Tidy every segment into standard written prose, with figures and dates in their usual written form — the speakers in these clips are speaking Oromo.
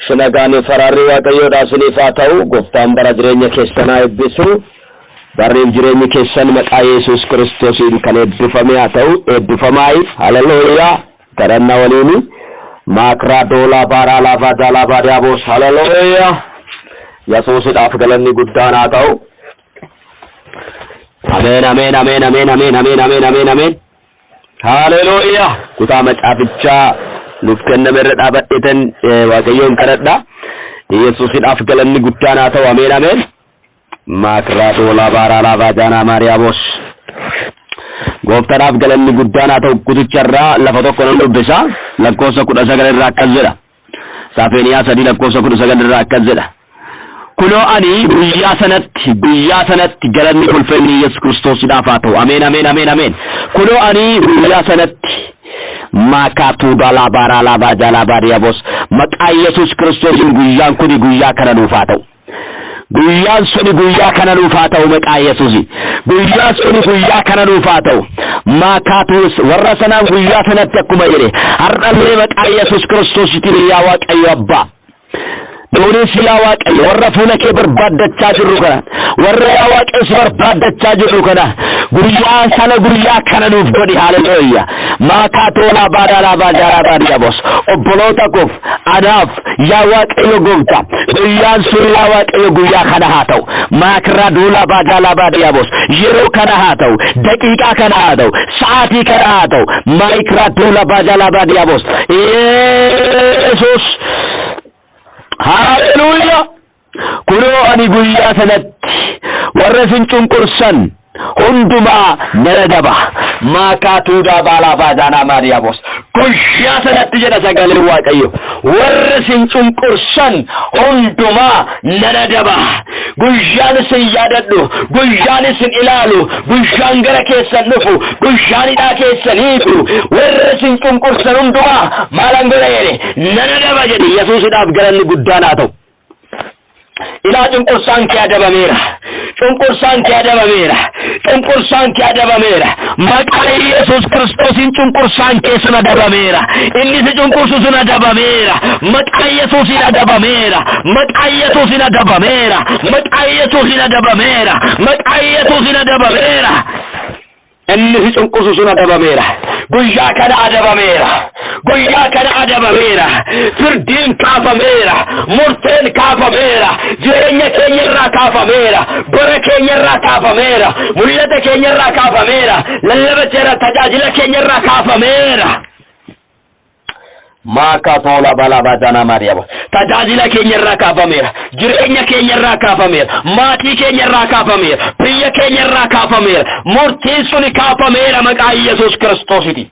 Shinagaani faraarri waaqayyoodhaa isiniif haa ta'u. Gooftaan bara jireenya keessanaa eebbisu. Barriin jireenya keessan maqaa Yesuus Kiristoosiin kan eebbifame haa ta'u. Eebbifamaayi. Haleluuyaa. Kadhannaa waliini. Maakiraadoola baaraa laafaa jaalaa baadiyaaboos. Haleluuyaa. Yesuusidhaaf galanni guddaan haa ta'u. Ameen ameen ameen ameen ameen ameen ameen ameen ameen. Haleluuyaa. Kutaa macaafichaa nuuf kenname irra dhaabadheetan waaqayyoon kadhadha. Yesuusidhaaf galanni guddaan haa ta'u. Ameen ameen. Maakiraadoola baaraa laafaa jaalaa baadiyaaboos. Gooftaadhaaf galanni guddaan haa ta'u. Kuticharraa lafa tokko nan dubbisa. Lakkoofsa 19 irraa akkas jedha. Saafeeniyaa 3 lakkoofsa 19 irraa akkas jedha. Kunoo ani guyyaa sanatti galanni ulfinni Yesuus Kiristoosiidhaaf haa ta'u. Ameen ameen ameen ameen. Kunoo ani guyyaa sanatti maakaatu dhalaa baaraa laafaa jaalaa baadiyaaboos. Maqaa Yesuus Kiristoosiin guyyaan kuni guyyaa kana nuuf haa ta'u. Guyyaan suni guyyaa kana nuuf haa ta'u maqaa Yesuusi. Guyyaan suni guyyaa kana nuuf haa ta'u. Maakaatus warra sanaan guyyaa sanatti akkuma jedhe har'allee maqaa Yesuus Kiristoosiitiin yaa Waaqayyo Abbaa. Nuunis yaa Waaqayyo warra fuula kee barbaaddachaa jirru kana warra yaa Waaqayyo si barbaaddachaa jirru kana guyyaa sana guyyaa kana nuuf godhi. Haleluuyaa. Maakaatoolaa baadaalaa baadaalaa baadiyaaboos. Obboloota koof anaaf yaa Waaqayyo gooftaa guyyaan sun yaa Waaqayyo guyyaa kana haa ta'u. Maakiraadoolaa baadaalaa baadiyaaboos. Yeroo kana haa ta'u. Daqiiqaa kana haa ta'u. Sa'aatii kana haa ta'u. Maakiraadoolaa baadaalaa baadiyaaboos. Yesuus. Haleluuyaa. Kunoo ani guyyaa sanatti warra isin cunqursan hundumaa nan adaba. Maakaatuudhaa baalaa baadaanaa maadiyaaboos. Guyyaa sanatti jedha sagaleen Waaqayyo warra isin cunqursan hundumaa nan adaba. Guyyaan isin yaadadhu, guyyaan isin ilaalu, guyyaan gara keessan dhufu, guyyaan hidhaa keessan hiiku warra isin cunqursan hundumaa maalan godha jedhe nan adaba jedhe. Yesuusidhaaf galanni guddaan haa ta'u. Ilaa cunqursaan kee adabameera. Cunqursaan kee adabameera. Cunqursaan kee adabameera. Maqaa Yesuus Kiristoosiin cunqursaan kee sun adabameera. Inni si cunqursu sun adabameera. Maqaa Yesuusiin adabameera. Maqaa Yesuusiin adabameera. Maqaa Yesuusiin adabameera. Maqaa Yesuusiin adabameera. Inni si cunqursu sun adabameera. Guyyaa kana adabameera. Guyyaa kana adabameera. Firdiin kaafameera. Murteen kaafameera. Jireenya keenya irraa kaafameera. Bara keenya irraa kaafameera. Mul'ata keenya irraa kaafameera. Lallabacheera tajaajila keenya irraa kaafameera. Maakatoola balaa baadaanaa maadiyaaboos. Tajaajila keenya irraa kaafameera. Jireenya keenya irraa kaafameera. Maatii keenya irraa kaafameera. Biyya keenya irraa kaafameera. Murtiin suni kaafameera maqaa Yesuus Kiristoosiiti.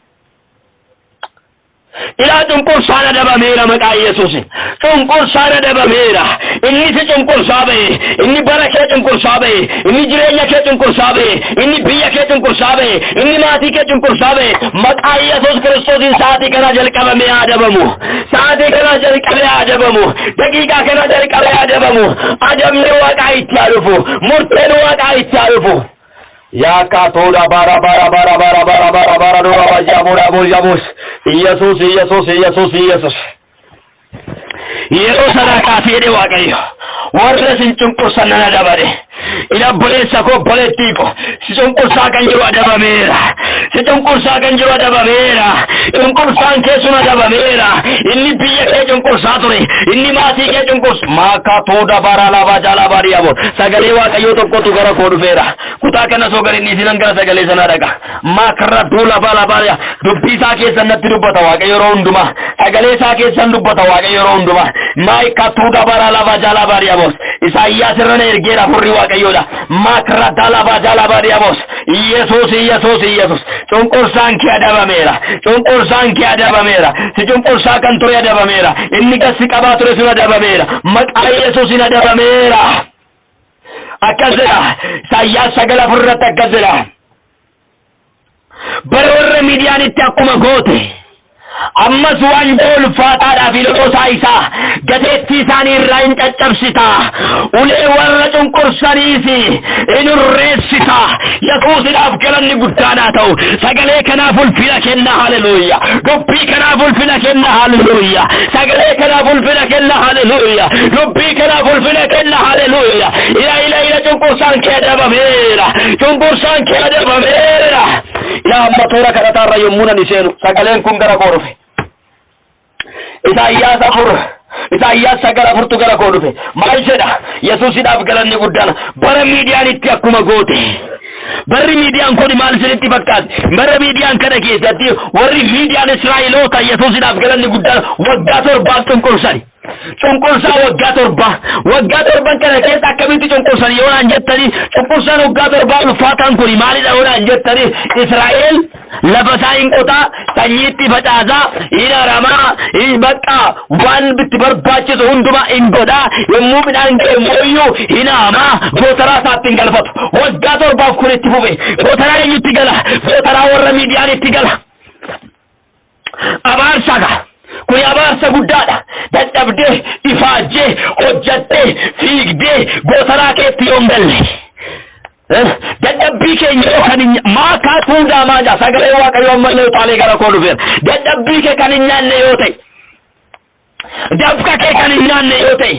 Ilaa cunqursaan adabameera maqaa Yesuusi. Cunqursaan adabameera. Inni si cunqursaa ba'e. Inni bara kee cunqursaa ba'e. Inni jireenya kee cunqursaa ba'e. Inni biyya kee cunqursaa ba'e. Inni maatii kee cunqursaa ba'e. Maqaa Yesuus Kiristoosiin sa'aatii kana jalqabamee adabamu. Sa'aatii kana jalqabee adabamu. Daqiiqaa kana jalqabee adabamu. Adabni Waaqaa itti haa dhufu. Murteen Waaqaa itti haa dhufu. Yaa kaatoodha bara bara bara bara bara bara bara dura bajaamudha bojamus. Yesuus Yesuus Yesuus Yesuus. Yeroo sana kaafee Waaqayyo warra sin cunqursan nan adabare. Ila boleessa koo boleettii koo si cunqursaa kan jiru adabameera. Si cunqursaa kan jiru adabameera. Cunqursaan kee sun adabameera. Inni biyya kee cunqursaa ture. Inni maatii kee cunqursa. Maakaatoodha bara lafaa jaalaa baadiyaaboos. Sagalee Waaqayyoo tokkotu gara koo dhufeera. Kutaa kana soo gara inni isinan gara sagalee sana dhaqa. Maakiraadoolaa lafaa baadiyaa. Dubbii isaa keessan natti dubbata Waaqayyo yeroo hundumaa. Sagalee isaa keessan dubbata Waaqayyo yeroo hundumaa. Maakaatoodha bara lafaa jaalaa baadiyaaboos. Isaayyaas irra na ergeera furri Waaqayyoodha. Maakiraadhaa lafaa jaalaa baadiyaaboos. Yesuus Yesuus Yesuus. Cunqursaan kee adabameera. Cunqursaan kee adabameera. Si cunqursaa kan ture adabameera. Inni gassi qabaa ture sun adabameera. Maqaa Yesuusiin adabameera. Akkas jedha. Isaayyaas 9:4 akkas jedha. Bara warra Midiyaanitti akkuma goote ammas waanjoo ulfaataadhaa fi loloosaa isaa gateettii isaanii irraa hin caccabsita, ulee warra cunqursaniis in urreessita. Yesuusidhaaf galanni guddaadhaa ta'u. Sagalee kanaaf ulfina kenna. Haleluuyaa. Dubbii kanaaf ulfina kenna. Haleluuyaa. Sagalee kanaaf ulfina kenna. Haleluuyaa. Dubbii kanaaf ulfina kenna. Haleluuyaa. Ila cunqursaan kee adabameera. Cunqursaan kee adabameera. Yaa matoora kadhataarra yommuu nan seenu sagaleen kun gara koo dhufe. Isaayyaas 9:4 gara koo dhufe. Maal jedha? Yesuusidhaaf galanni guddaan bara miidiyaanitti akkuma goote. Barri miidiyaan kun maal isinitti fakkaate? Bara miidiyaan kana keessatti warri miidiyaan Israa'eloota Yesuusidhaaf galanni guddaan waggaa 7 cunqursani. Cunqursaa waggaa 7 kana keessa akkamitti cunqursan yoo naan jettanii, cunqursaan waggaa 7 ulfaataan kun maalidha yoo naan jettanii, Israa'el lafa isaa hin qotaa, sanyiitti facaasaa, hin aramaa, hin baqaa, waan itti barbaachisu hundumaa hin godhaa, yommuu midhaan ga'e mooyyuu hin haamaa, gootaraa isaatti hin galfatu. Waggaa 7 kun itti fufe. Gootaraa eenyutti gala? Gootaraa warra miidiyaan itti gala. Abaarsaga. Kun abaarsa guddaadha. Dadhabdee, ifaajjee, hojjattee, fiigdee, gootaraa keetti yoo hin galle. Dadhabbii keenya yoo kan maakaa tuudaa maajaa sagalee Waaqayyoo ammallee utaalee gara koo dhufeera. Dadhabbii kee kan hin nyaanne yoo ta'e, dafqa kee kan hin nyaanne yoo ta'e,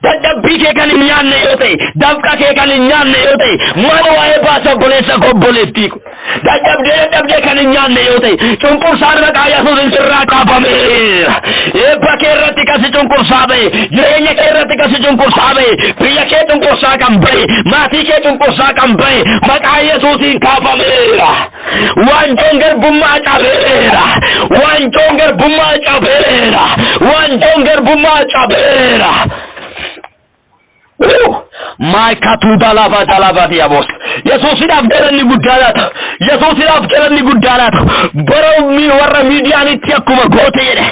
dadhabbii kee kan hin nyaanne yoo ta'e, dafqa kee kan hin nyaanne yoo ta'e, maal waa'ee baasa obboleessa obboleettii ko dadhabdee kan hin nyaanne yoo ta'e, cunqursaan maqaa Yesuusiin sirraa kaafameera. Eebba kee irratti kasi cunqursaa ba'e, jireenya kee irratti kasi cunqursaa ba'e, biyya kee cunqursaa kan ba'e, maatii kee cunqursaa kan ba'e, maqaa Yesuusiin kaafameera. Waanjoon garbummaa cabeera. Waanjoon garbummaa cabeera. Waanjoon garbummaa cabeera. Maikatu dalaba diabos. Yesuusidhaaf galanni guddaadha. Yesuusidhaaf galanni guddaadha. Baroomi warra miidiyaanitti akkuma goote jedhe.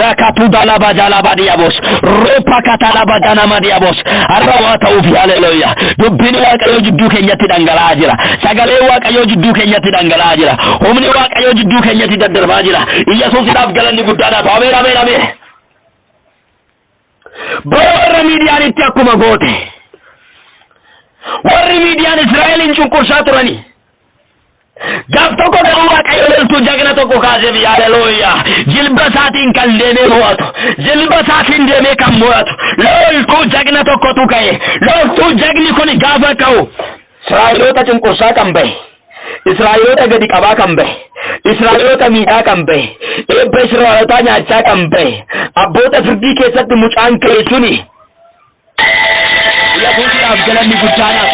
Rakatu dalaba diabos. Ropa katalaba danama diabos. Arrawa ta'uuf haleluuyaa. Dubbiin Waaqayyoo jidduu keenyatti dhangala'aa jira. Sagalee Waaqayyoo jidduu keenyatti dhangala'aa jira. Humni Waaqayyoo jidduu keenyatti daddarbaa jira. Yesuusidhaaf galanni guddaadha. Ameen ameen ameen. Warra miidiyaanitti akkuma goote. Warri miidiyaan Israa'elin cunqursaa turani. Gaaf tokko garuu Waaqayyo loltuu jagna tokko kaasee haleluuyaa. Jilba isaatiin kan deemee mo'atu. Jilba isaatiin deemee kan mo'atu. Loltuu jagna tokkotu ka'e. Loltuu jagni kun gaafa ka'u Israa'eloota cunqursaa kan bahe. Israa'eloota gadi qabaa kan bahe. Israa'eloota miidhaa kan bahe. Eebba Israa'eloota nyaachaa kan bahe. Abboota firdii keessatti mucaan ka'e suni Yesuusidhaaf galanni guddaadhaaf.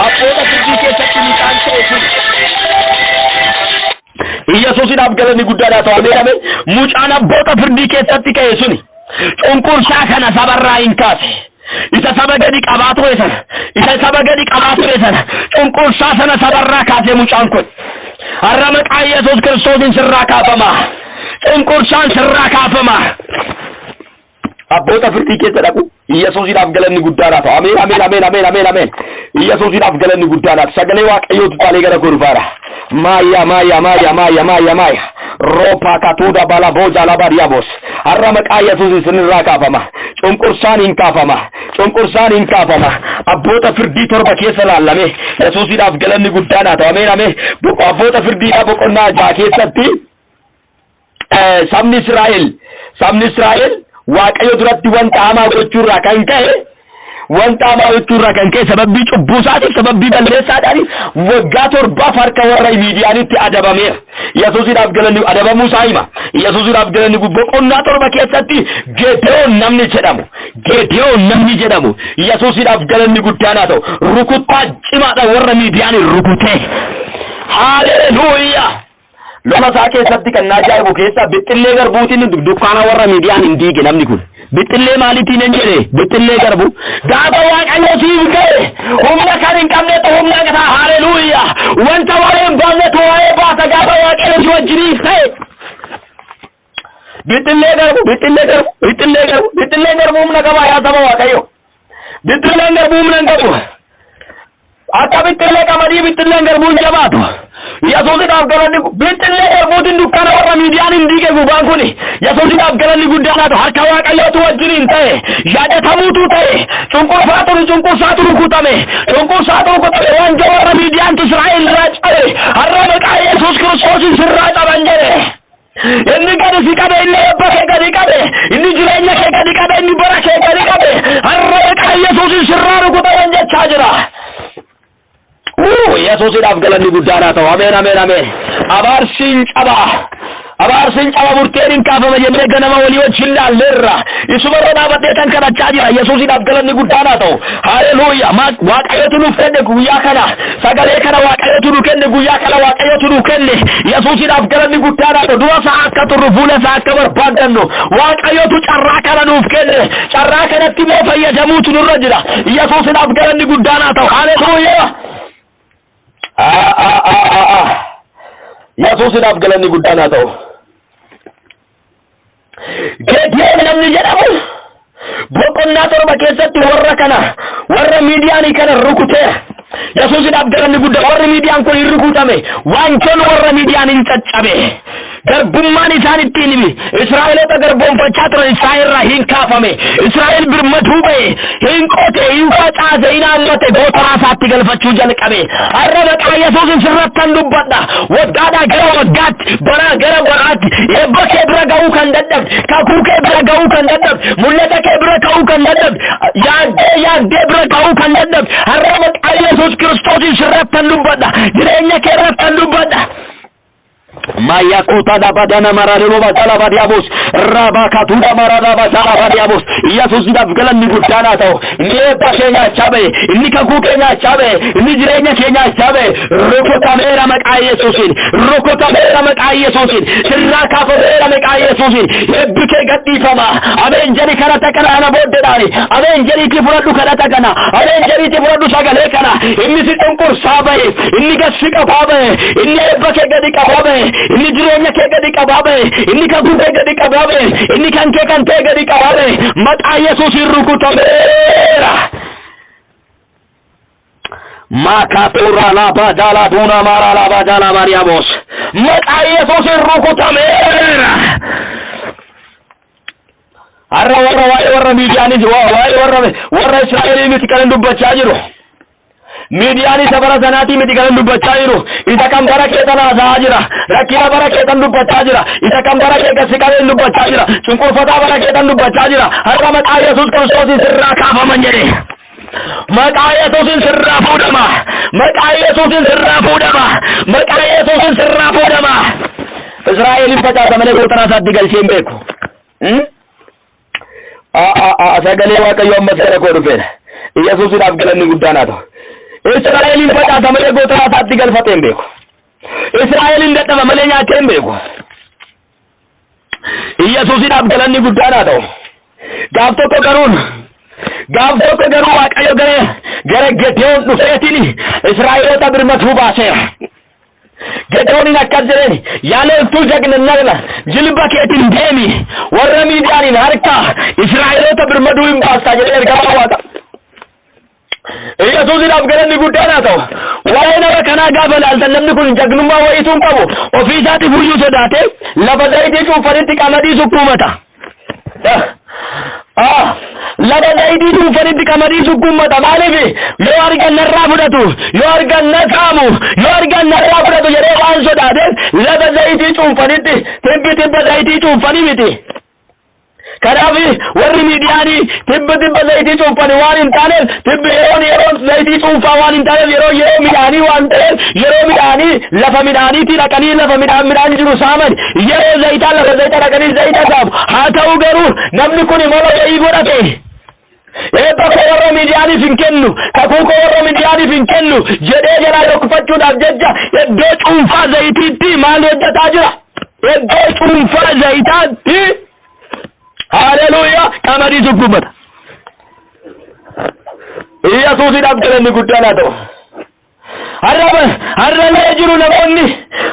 Abboota firdii keessatti mucaan ka'e suni Yesuusidhaaf galanni guddaadhaaf. Ameen. Mucaan abboota firdii keessatti ka'e suni cunqursaa kana sabarraa hin kaase. Isa saba gadi qabaa ture sana. Cunqursaa sana sabarraa kaasee mucaan kun. Har'a maqaa Yesuus Kiristoosiin sirraa kaafama. Cunqursaan sirraa kaafama. Abboota firdii keessa dhaqu Yesuusidhaaf galanni guddaadhaaf. Ameen. Yesuusidhaaf galanni guddaadhaaf. Sagalee Waaqayyootu taalee gara gurbaadha. Maaya. Ropa katuda balaboja labariabos. Har'a maqaa Yesuusiin sirraa kaafama. Cunqursaan hin kaafama. Abboota firdii torba keessa laalame Yesuusidhaaf galanni guddaadhaaf. Ameen. Abboota firdiidhaa boqonnaa 6 keessatti sabni Israa'el Waaqayyo duratti wanta hamaa gochuurraa kan ka'e sababii cubbuu isaatiif sababii balleessaadhaaniif waggaa 7 harka warra miidiyaanitti adabameera. Yesuusidhaaf galanni adabamuu isaa hima. Yesuusidhaaf galanni boqonnaa 7 keessatti Gedeoon namni jedhamu Yesuusidhaaf galanni guddaan haa ta'u rukuttaa cimaadha warra miidiyaanii rukutee. Haleluuyaa. Lama isaa keessatti kan ajaa'ibu keessa bixxillee garbuutiin dukkaana warra miidiyaan hin diige namni kun. Bixxillee maaliitiin hin jedhe? Bixxillee garbu. Gaafa Waaqayyo siif ga'e humna kan hin qabnetu humna gataa. Haleluuyaa. Wanta waa'ee hin baafnetu waa'ee baasa gaafa Waaqayyo si wajjiniif ta'e. Bixxillee garbu humna qaba yaa saba Waaqayyo. Bixxilleen garbu humna hin qabu. Akka bixxillee qamadii bixxilleen garbuun jabaatu. Yesuusiidhaaf galanni bittillee erbuutiin dukkaana warra miidiyaan hin diige gubaan kuni Yesuusiidhaaf galanni guddaadhaatu harka Waaqayyootu wajjiniin ta'e yaadatamuutu ta'e cunqursaa turu kutame waan warra miidiyaantu Israa'el irraa cabe har'a maqaa Yesuus Kiristoosiin sirraa caban jedhe. Inni gadi si qabe, inni eebba kee gadi qabe, inni jireenya kee gadi qabe, inni bara kee gadi qabe har'a maqaa Yesuusiin sirraa rukutaman jechaa jira. Yesuusiidhaaf galanni guddaadhaa ta'u. Ameen. Abaarsiin caba murteen hin kaafama jennee ganama walii wajjin laalleerra. Isumarra dhaabbatee kan kadhachaa jira. Yesuusiidhaaf galanni guddaadhaa ta'u. Haleluuyaa. Waaqayyotu nuuf kenne guyyaa kana. Sagalee kana Waaqayyotu nuuf kenne guyyaa kana Waaqayyotu nuuf kenne. Yesuusiidhaaf galanni guddaadhaa ta'u. Dura isaa akka turru fuula isaa akka barbaaddannu Waaqayyotu carraa kana nuuf kenne. Carraa kanatti immoo fayyadamuutu nurra jira. Yesuusiidhaaf galanni guddaadhaa ta'u. Haleluuyaa. Yesuusiidhaaf galanni guddaadhaa ta'u. Geediyoon namni jedhamu boqonnaa 7 keessatti warra miidiyaanii kana rukutee Yesuusiidhaaf galanni guddaa warri miidiyaan kun hin rukutame waanjoon warra miidiyaan hin caccabe garbummaan isaan ittiin himi Israa'eloota garboomfachaa turan Israa'elirraa hin kaafame Israa'el birmaduu ba'e hin qote hin facaase hin haammate gootaraa isaatti galfachuu jalqabe har'a maqaa Yesuusin sirrattan dubbadha waggaadhaa gara waggaatti baraa gara baraatti eebba kee bira ga'uu kan dadhabde kakuu kee bira ga'uu kan dadhabde mul'ata kee bira ga'uu kan dadhabde yaaddee bira ga'uu kan dadhabde har'a maqaa Yesuus Kiristoosin sirrattan dubbadha jireenya kee irrattan dubbadha. Maya kota dapat dana marado batala badiabos raba katuda marada batala badiabos Yesus tidak galan ni gudana tau ni pakenya chabe ni kaku kenya chabe ni jirenya kenya chabe roko kamera maqaa Yesusin sirra kafera maqaa Yesusin ebbike gadifama aben jeri kana takana ana bodde dani aben jeri ti furadu kana takana aben jeri ti furadu sagale kana inni si tonkur sabe inni gasika babe inni ebbake gadika babe inni jireenya kee gadi qababe inni kan kee gadi qababe inni kan kee gadi qababe maqaa Yesuusin rukutameera. Makatura la badala duna mara la badala mariamos maqaa Yesuusin rukutameera. warra miidiyaanis warra Israa'elii miti kan dubbachaa jiru. Midiyaanii sabara sanaatii miti kan dubbachaa jiru isa kan bara keetan haasaa jira rakkina bara keetan dubbachaa jira isa kan bara keetan siqaleen dubbachaa jira cunqurfataa bara keetan dubbachaa jira har'a maqaa Yesuus Kiristoosin sirraa kaafaman jedhe maqaa Yesuusin sirraa fuudhama Israa'eliin facaasa malee gootaraa isaatti galchee hin beeku. Sagalee Waaqayyoo ammas gara koo dhufeera. Yesuusiidhaaf galanni guddaan haa ta'u. Israa'eliin facaasa malee gootaraa isaatti galfatee hin beeku. Israa'eliin dadhaba malee nyaatee hin beeku. Yesuusiidhaaf galanni guddaan haa ta'u. Gaaf tokko garuu Waaqayyo gara Gedewoon dhufeetiin Israa'eloota birmatuu baaseera. Gedewooniin akkas jedheen yaa loltuu jagnannagna jilba keetiin deemi warra miidiyaaniin harka Israa'eloota birmaduu hin baastaa jedhee ergamaa Waaqa. Yesuusiidhaaf galanni guddaan haa ta'u. Waa'ee nama kanaa gaafa ilaaltan namni kun jagnummaa wayituu hin qabu ofii isaatiif iyyuu sodaatee lafa zayitii cuunfanitti qamadii sukkuumata. Lafa zayitii cuunfanitti qamadii sukkuumata maaliif yoo argan narraa fudhatu yoo argan na saamu yoo argan narraa fudhatu jedhee waan sodaateef lafa zayitii cuunfanitti tibba zayitii cuunfanii miti. Kanaaf warri miidiyaanii tibba zayitii cuunfanii waan hin taaneef tibbi yeroo zayitii cuunfaa waan hin taaneef yeroo midhaanii waan ta'eef yeroo midhaanii lafa midhaaniitii dhaqanii lafa midhaan jiru saaman yeroo zayitaa lafa zayita dhaqanii zayita saamu haa ta'u garuu namni kun immoo wayii godhate. Bakka warra miidiyaaniif hin kennu kakuu warra miidiyaaniif hin kennu jedhee jalaa dhokfachuudhaaf jecha iddoo cuunfaa zayitiitti maal hojjetaa jira? Iddoo cuunfaa zayitaatti haleluuyaa qamadii sukkuumata. Yesuusiidhaaf galanni guddaan haa ta'u. Har'allee jiru namoonni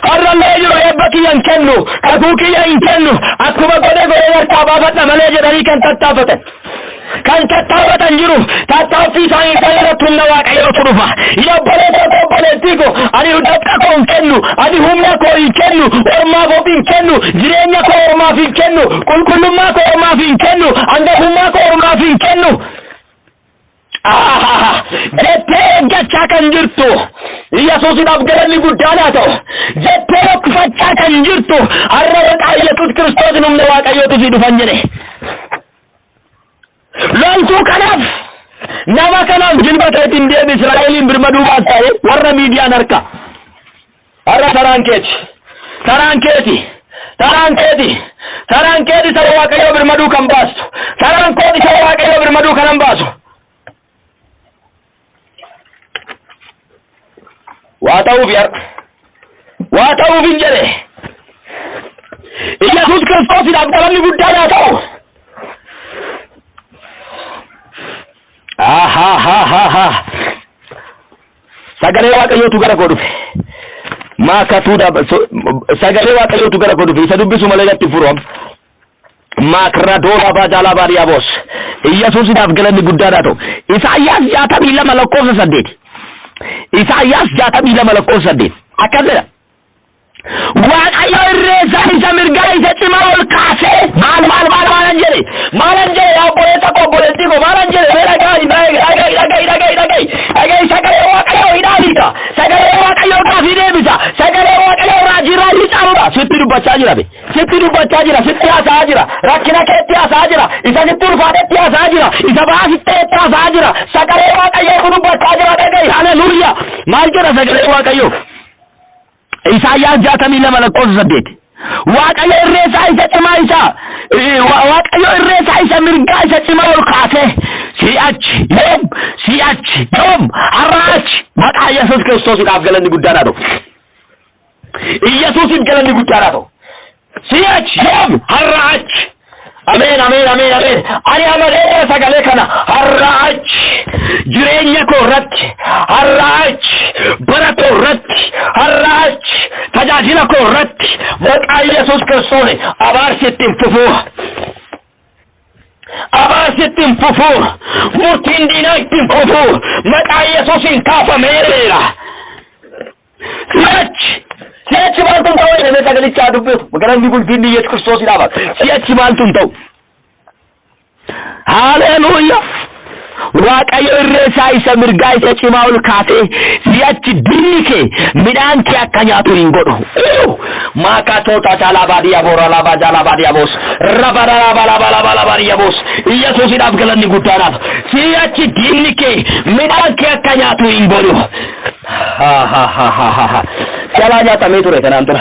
har'allee jiru eebba kiyya hin kennu kakuu kiyya hin kennu akkuma godhee harkaa baafadha malee jedhanii kan tattaafatan. kan tattaafatan jiru tattaaffii isaanii irratti humna waaqayyootu dhufa. Yaa obboleettii ko ani hudhata koo hin kennu, ani humna koo hin kennu, ormaaf of hin kennu, jireenya koo ormaaf hin kennu, qulqullummaa koo ormaaf hin kennu, hangafummaa koo ormaaf hin kennu. jettee eeggachaa kan jirtu Yesuusiidhaaf galanni guddaadha ta'u jettee rakkifachaa kan jirtu har'a maqaa Yesuus Kiristoos humna waaqayyootu si dhufan jedhe. Loltuu kanaaf nama kanaaf jilbata ittiin deemi Israa'eliin birmaduu baastee warra miidiyaan harka har'a taraan keeti saba waaqayyoo birmaduu kan baastu taraan kooti saba waaqayyoo birmaduu kanan baasu. waa ta'uuf hin jedhe Yesuus Kiristoosiidhaaf galanni guddaadha ta'u. Sagalee waaqayyootu gara koo dhufe sagalee waaqayyootu gara koo dhufe isa dubbisu malee gatti furoom maakradoola baajaalaa baadiyaaboos Yesuusiidhaaf galanni guddaadha ta'u. Isaayyaas 62:8 Isaayyaas 62:8 akkas jedha. Waaqayyo irreessa isa mirgaa isa cimaa ol kaasee maalan jedhe yaa obboleessa koo obboleettii koo maalan jedhe dhaga'i sagalee waaqayyoo hidhaaliidha sagalee waaqayyoo kaafii deebisa sagalee waaqayyoo raajirraa hicaaruudha sitti dubbachaa jira sitti haasa'aa jira rakkina keetti haasa'aa jira isa sitti ulfaatetti haasa'aa jira isa baasitteetti haasa'aa jira sagalee waaqayyoo dubbachaa jira dhaga'i haleluuyaa maal jedha sagalee waaqayyoo Isaayyaas 62:8 Waaqayyo irreessa isa cimaa isa mirgaa isa cimaa ol kaasee si'achi yoom har'aachi maqaa Yesuus Kiristoosiidhaaf galanni guddaadha ta'u. Yesuusiif galanni guddaadha ta'u. Si'achi yoom har'aachi. Ameen. Ani amalee sagalee kana har'aachi jireenya koo irratti har'aachi bara koo irratti har'aachi tajaajila koo irratti maqaa Yesuus Kiristoos abaarsi ittiin fufuu murtiin diinaa ittiin fufuu maqaa Yesuusiin kaafameera. Si'achi maaltu ta'u jedhamee sagalichaa dubbetu magalanni bulfinni Yesuus Kiristoosiidhaaf si'achi maaltu ta'u. Haleluuyaa. Waaqayyo irreessaa isa mirgaa isa cimaa ol kaasee si'achi diinni kee midhaan kee akka nyaatu hin godhu. Maakatoota jaalaa baadiyaaboos rabaa baadiyaaboos Yesuusiidhaaf galanni guddaadhaaf si'achi diinni kee midhaan kee akka nyaatu hin godhu. Si'alaa nyaatamee ture kanaan dura.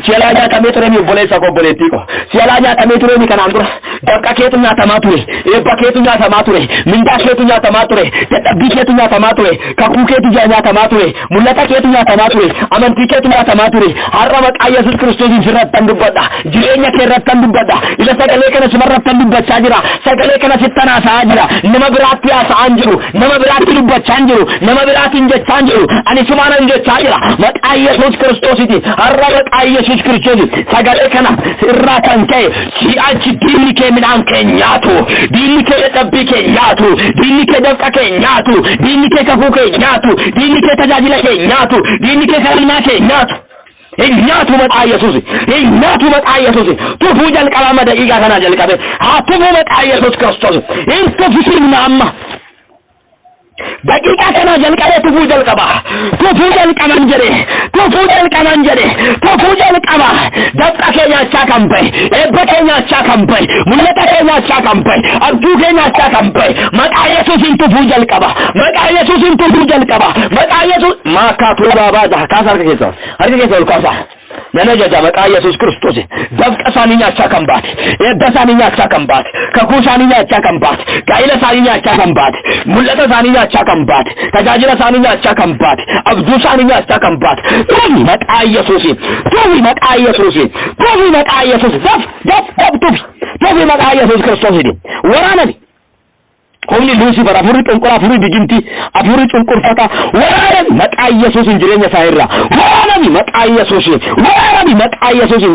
Si'alaa nyaatamee ture mi obboleessa koo obboleettii koo. Si'alaa nyaatamee ture mi kanaan dura. Dafqa keetu nyaatamaa ture. Eebba keetu nyaatamaa ture. Mindaa keetu nyaatamaa ture. Dadhabbii keetu nyaatamaa ture. Kakuu keetu nyaatamaa ture. Mul'ata keetu nyaatamaa ture. Amantii keetu nyaatamaa ture. Har'a maqaa Yesuus Kiristoosiin sirrattan dubbadha. Jireenya kee irrattan dubbadha. Ila sagalee kana simarrattan dubbachaa jira. Sagalee kana sittan haasa'aa jira. Nama biraatti haasa'aan jiru. Nama biraatti dubbachaan jiru. Nama biraatiin jechaan jiru. Ani sumaanan jechaa jira. Maqaa Yesuus Kiristoosiiti. Har'a maqaa Yesuus Kiristoosiin sagalee kana irraa kan ka'e si'achi diinni kee midhaan kee nyaatu. Diinni kee dadhabbii kee nyaatu. Diinni kee dafqa kee nyaatu. Diinni kee kakuu kee nyaatu. Diinni kee tajaajila kee nyaatu. Diinni kee kadhannaa kee nyaatu. Nyaatu maqaa Yesuus. Nyaatu maqaa Yesuus. Tufuu jalqabama daqiiqaa kanaa jalqabe. Haa tufuu maqaa Yesuus Kiristoos. Hin tufisiin amma. Daqiiqaa kanaa jalqabee tufuu jalqaba. Tufuu jalqaban jedhe. Dafqa kee nyaachaa kan bahe. Eebba kee nyaachaa kan bahe. Mul'ata kee nyaachaa kan bahe. Abduu kee nyaachaa kan bahe. Maqaa Yesuusiin tufuu jalqaba. Maqaa Yesuus maakaatuu baabaa kaasa harka keessa ol kaasa. Nana jaja maqaa Yesuus Kiristoos dafqa isaanii nyaachaa kan baate. Eebba isaanii nyaachaa kan baate. Kakuu isaanii nyaachaa kan baate. Gaa'ila isaanii nyaachaa kan baate. Mul'ata isaanii nyaachaa kan baate. Tajaajila isaanii nyaachaa kan baate. Abduu isaanii nyaachaa kan baate. Tufi maqaa Yesuusiin. Tufi maqaa Yesuusiin. Tufi maqaa Yesuus. Tufi maqaa Yesuus Kiristoosiin. Waraanani. humni Lucifer afurri xonqora afurri diginti afurri xonqorfata waraabni maqaa Yesuusin jireenya isaa irraa waraabni maqaa Yesuusin waraabni maqaa Yesuusin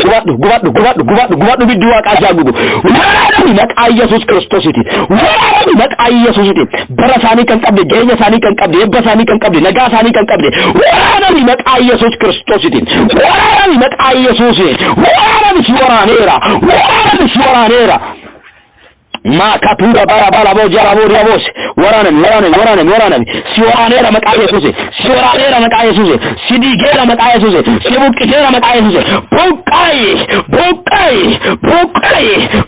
gubadhu biddi waaqaa isaa gubu waraabni maqaa Yesuus Kiristoositi waraabni maqaa Yesuusiti bara isaanii kan qabde jireenya isaanii kan qabde eebba isaanii kan qabde nagaa isaanii kan qabde waraabni maqaa Yesuus Kiristoositi waraabni maqaa Yesuusin waraabni si waraaneera Makatuda bara boja boja bos warana siwanera maqaa Yesuus siwanera maqaa Yesuus sidigera maqaa Yesuus sibukira maqaa Yesuus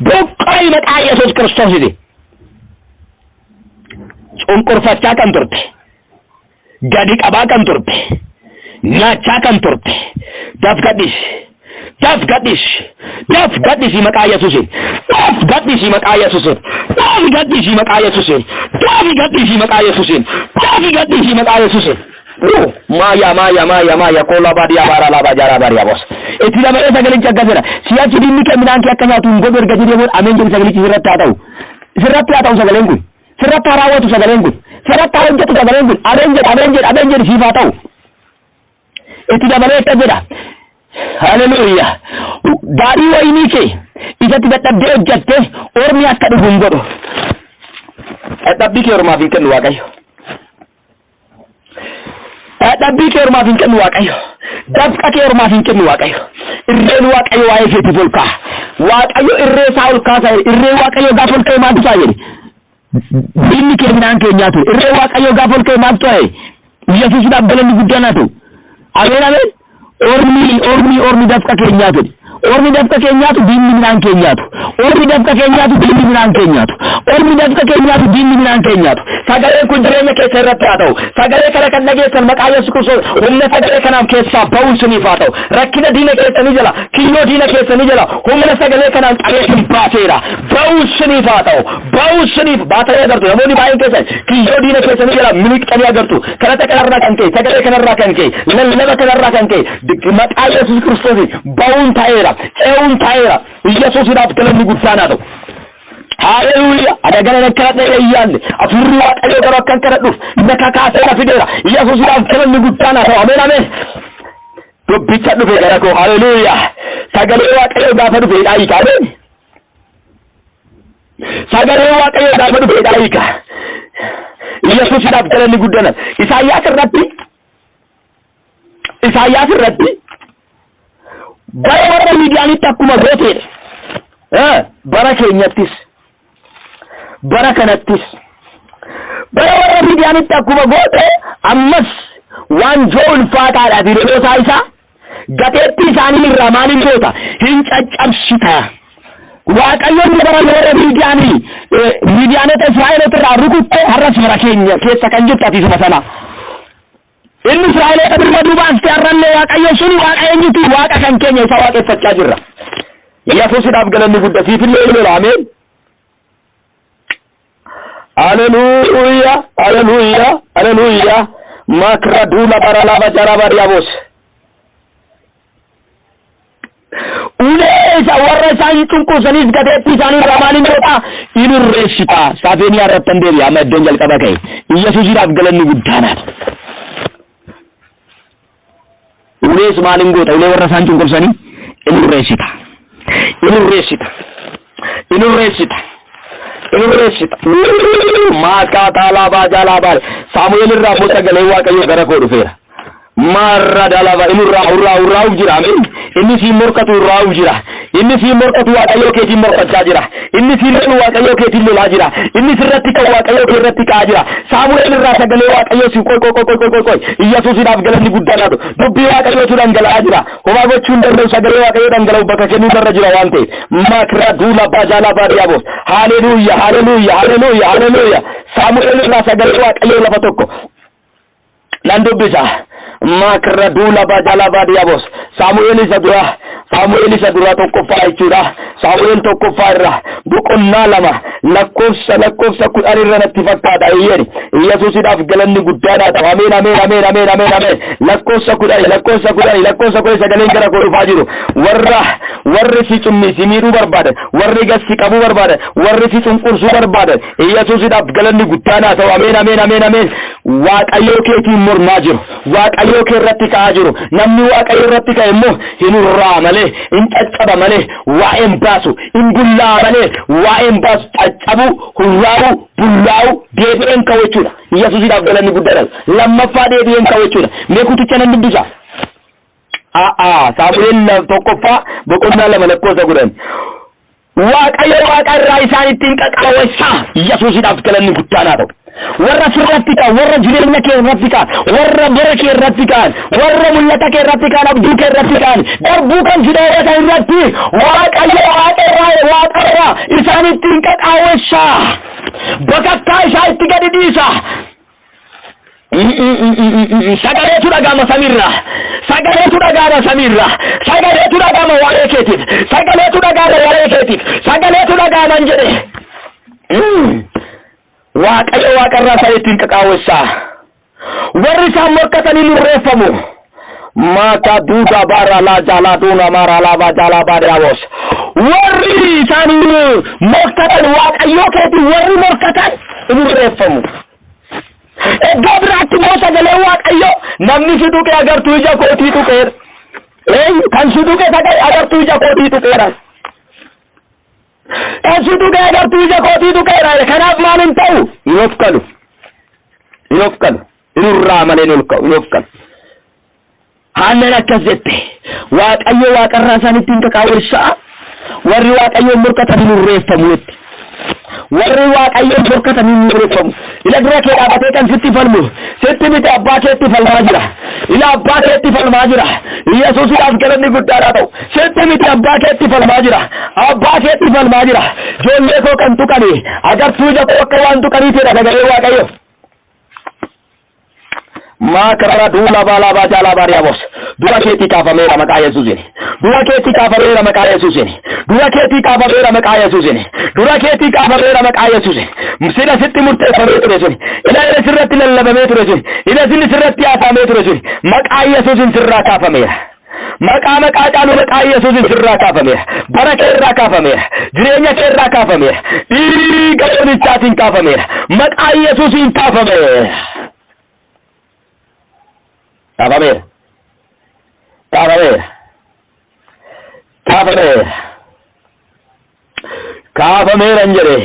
bokai maqaa Yesuus Kiristoos idi unqurfachaa kan turte gadi qabaa kan turte nyaachaa kan turte dafgadis maqaa Yesuus dafgadis maqaa Yesuus dafgadis maqaa Yesuus dafgadis maqaa Yesuus dafgadis maqaa Yesuus maya kola badia bara la bajara baria bos etila mere sagalee jaggasera siyaasi dinni kennan ke akkana tun gober gadi mo amen jeng sagalee sirratta ta'u sagaleen kun sirratta raawwatu sagaleen kun sirratta hojjetu sagaleen kun abenje sifa ta'u etila mere tajeda haleluya daadhi wayni ke isatti dadhabde hojjette ormi akka dhugun godho dadhabbi ke ormaa fi kennu waaqayyo dadhabbi ke ormaa fi kennu waaqayyo dafqa ke ormaa fi kennu waaqayyo irreen waaqayyo waa'ee keetti volkaa waaqayyo irree isaa ol kaasaa irree waaqayyo gaafa ol ka'e maatu ta'a jedhe dinni kee midhaan keenyaatu irree waaqayyo gaafa ol ka'e maatu ta'e Yesuusidhaaf galanni guddaan haa ta'u ameen ormi dafqa keenyaatu ormi dafqa keenyaatu dinni midhaan keenyaatu ormi dafqa keenyaatu dinni midhaan keenyaatu ormi dafqa keenyaatu dinni midhaan keenyaatu sagalee kun jireenya keessa irratti haa ta'u sagalee kana kan dhageessan maqaa Yesuus Kiristoos humna sagalee kanaaf keessaa ba'uun suniif haa ta'u rakkina diina keessanii jala kiyyoo diina keessanii jala humna sagalee kanaan qabeessin baaseera ba'uun suniif haa ta'u ba'uun suniif baatanii agartu namoonni baay'een keessan kiyyoo diina keessanii jala miliqxanii agartu karata kanarraa kan ka'e sagalee kanarraa kan ka'e lallaba kanarraa kan ka'e maqaa Yesuus Kiristoos ba'uun ta'eera ce'uun ta'eera Yesuusidhaaf galanni guddaan haa ta'u haleluya adagana nakkaratne yayyalle afurri waaqayyo gara akkan kadhadhuuf nakakaasee na fideera Yesuusidhaaf galanni guddaan haa ta'u ameen dubbicha dhufe gara koo haleluya sagalee waaqayyo gaafa dhufe dhaayika ameen sagalee waaqayyo gaafa dhufe dhaayika Yesuusidhaaf galanni guddaan Isaayyaas irratti bara warra Midiyaanitti akkuma gooteedha bara keenyattis bara kanattis bara warra Midiyaanitti akkuma goote ammas waan joo ulfaataadhaaf hiriyoota isaa gateetti isaanii irraa maaliin goota hin caccabsita waaqayyoon bara warra Midiyaanota Israa'eloota irraa rukutte har'as bara keenya keessa kan jirtu ati sana inni Israa'eloota birma duubaan arranne waaqayyo sun waaqa eenyuti waaqa kan keenya isa waaqeffachaa jirra Yesuusidhaaf galanni guddaa siifillee iloola ameen haleluya makra dula baralaba jaraba diabos uleesa warra isaan cunqursanis gateetti isaanii ramaaniin goota inurreessita saafeenii arrattan deebi'a amma iddoon jalqaba ka'e Yesuusidhaaf galanni guddaanaadha ulees maaliin goota ulee warra isaan cunqursanii inurreessita makata laba jalaba Samuel irraa sagalee waaqayyo gara koo dhufeera marra dalaba urraa jira amen inni si morkatu urraa jira inni si morkatu waaqayyo keetiin morkachaa jira inni si lolu waaqayyo keetiin lolaa jira inni sirratti kan waaqayyo keerratti kaa jira Samuel irraa sagalee waaqayyo si koy Yesuusidhaaf galanni guddaan haa ta'u dubbii waaqayyootu dhangala'aa jira homaa gochuun danda'u sagalee waaqayyo dhangala'u bakka kennuu irra jira waan ta'eef makra duula bajaala baadiyaabos haleluya Samuel irraa sagalee waaqayyo lafa tokko nan dubbisa makra duula bajaala baadiyaabos Samuel isa dura tokkoffaa jechuudha Samuel tokkoffaa irraa boqonnaa 2 lakkoofsa 10 irra natti fakkaata iyyeen Yesuusidhaaf galanni guddaan haa ta'u ameen lakkoofsa 10 sagaleen gara koo dhufaa jiru warra warri si cummisi miidhuu barbaadan, warri gassi qabuu barbaadan, warri si cunqursuu barbaadan, Yesuusidhaaf galanni guddaan haa ta'u. Ameen, ameen, ameen, ameen. Waaqayyoo keetiin mormaa jiru, waaqayyoo kee irratti ka'aa jiru, namni waaqayyo irratti ka'e immoo hin urraa malee, hin caccaba malee, waa'een baasu, hin bullaa malee, waa'een baasu, caccabuu, hurraa'uu, bullaa'uu, deebi'een ka'u jechuudha. Yesuusidhaaf galanni guddaadha. Lammaffaa deebi'een ka'u jechuudha. Mee kuticha nan dubbisa. Saamu'eel tokkoffaa boqonnaa 2:10. Waaqayyo waaqa irraa isaan ittiin qaqawweessaa. Yesuusidhaaf galanni guddaan haa ta'u. Warra sirratti ka'an, warra jireenya kee irratti ka'an, warra bara kee irratti ka'an, warra mul'ata kee irratti ka'an, abduu kee irratti ka'an, darbuu kan sidaawwata irratti waaqayyo waaqa irraa isaan ittiin qaqawweessaa. Bakakkaa isaa itti gadi dhiisa. Sagaleetu dhaga'ama samiirraa, sagaleetu dhaga'ama samiirraa, sagaleetu dhaga'ama waa'ee keetiif, sagaleetu dhaga'ama waa'ee keetiif, sagaleetu dhaga'ama hin jedhe. Waaqayyo waaqarraa isaa ittiin qaqawweessaa. Warri isaan morkatanii nurreeffamu. Mata duuda bara la jala duuna mara la ba jala ba daawos. Warri isaan morkatan waaqayyo keetiin warri morkatan nurreeffamu. Iddoo biraatti immoo sagalee waaqayyo namni si tuqe agartuu ija kootii tuqeera. Kan si tuqe sagalee agartuu ija kootii tuqeera. Kan si tuqe agartuu ija kootii tuqeera. Kanaaf maal hin ta'u? Hin ofkalu. Hin ofkalu. Hin urraa malee hin ofkalu. Haannan akkas jette. Waaqayyo waaqarraa isaan ittiin qaqawweessaa. Warri waaqayyo morkatan nurreeffamu jetti. Warri waaqayyo morkatanii nurreeffamu. Ila dura kee dhaabatee kan sitti falmu, sitti miti abbaa keetti falmaa jira. Ila abbaa keetti falmaa jira. Yesuusidhaaf galanni guddaa haa ta'u. Sitti miti abbaa keetti falmaa jira. Abbaa keetti falmaa jira. Ijoollee koo kan tuqani, agartuu ija koo akka waan tuqaniitidha sagalee waaqayyo. Maakara duula balaa baajaalaa baariyaabos. Dura keetii kaafameera maqaa Yesuusiin. Dura keetii kaafameera maqaa Yesuusiin. Dura keetii kaafameera maqaa Yesuusiin. Dura keetii kaafameera maqaa Yesuusiin. Sila sitti murteeffamee ture sun. Ila sirratti lallabamee ture sun. Ila sirratti haasamee ture sun. Maqaa Yesuusiin sirraa kaafameera. Maqaa caalu maqaa Yesuusiin sirraa kaafameera. Bara kee irraa kaafameera. Jireenya kee irraa kaafameera. Dhiiga Yesuusiin kaafameera. Maqaa Yesuusiin kaafameera. Kaafameera. Kaafameera. Kaafameera. Kaafameera hin jedhe.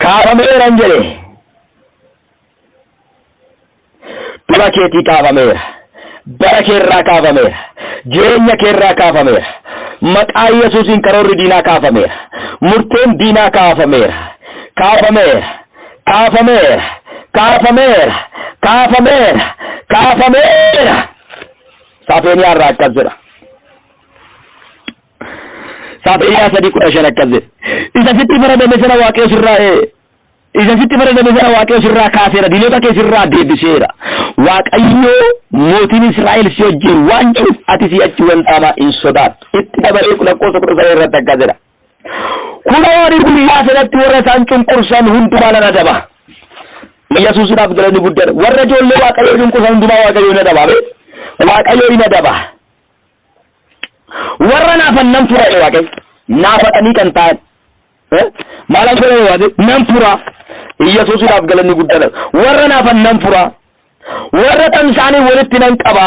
Kaafameera hin jedhe. Dura keetii kaafameera. Bara kee irraa kaafameera. Jireenya kee irraa kaafameera. Maqaa Yesuusiin karoorri diinaa kaafameera. Murteen diinaa kaafameera. Kaafameera. Kaafameera. Kaafameera. Kaafameera. Kaafameera. Saafeenyaa irraa akkas jedha. Saafeenyaa 3:15 akkas jedha. Isa sitti faradame sana waaqayyo sirraa isa sitti faradame sana waaqayyo sirraa kaaseera. Diinota kee sirraa deebiseera. Waaqayyo mootiin Israa'el si wajjin waan jiruuf ati si'achi wantaamaa hin sodaattu. Itti dabalee 11:19 irratti akkas jedha. Kunoo ani guyyaa sanatti warra isaan cunqursan hundumaa nan adaba. Yesuusidhaaf galanni guddaadha. Warra ijoollee waaqayyo cunqursan hundumaa waaqayyo ni adaba. Waaqayyo ni adaba. Warra naafan nan fura waaqayyo. Naafatanii kan ta'an. Maalaan godhame waaqayyo nan fura. Yesuusidhaaf galanni guddaadha. Warra naafan nan fura. Warra tamsaanii walitti nan qaba.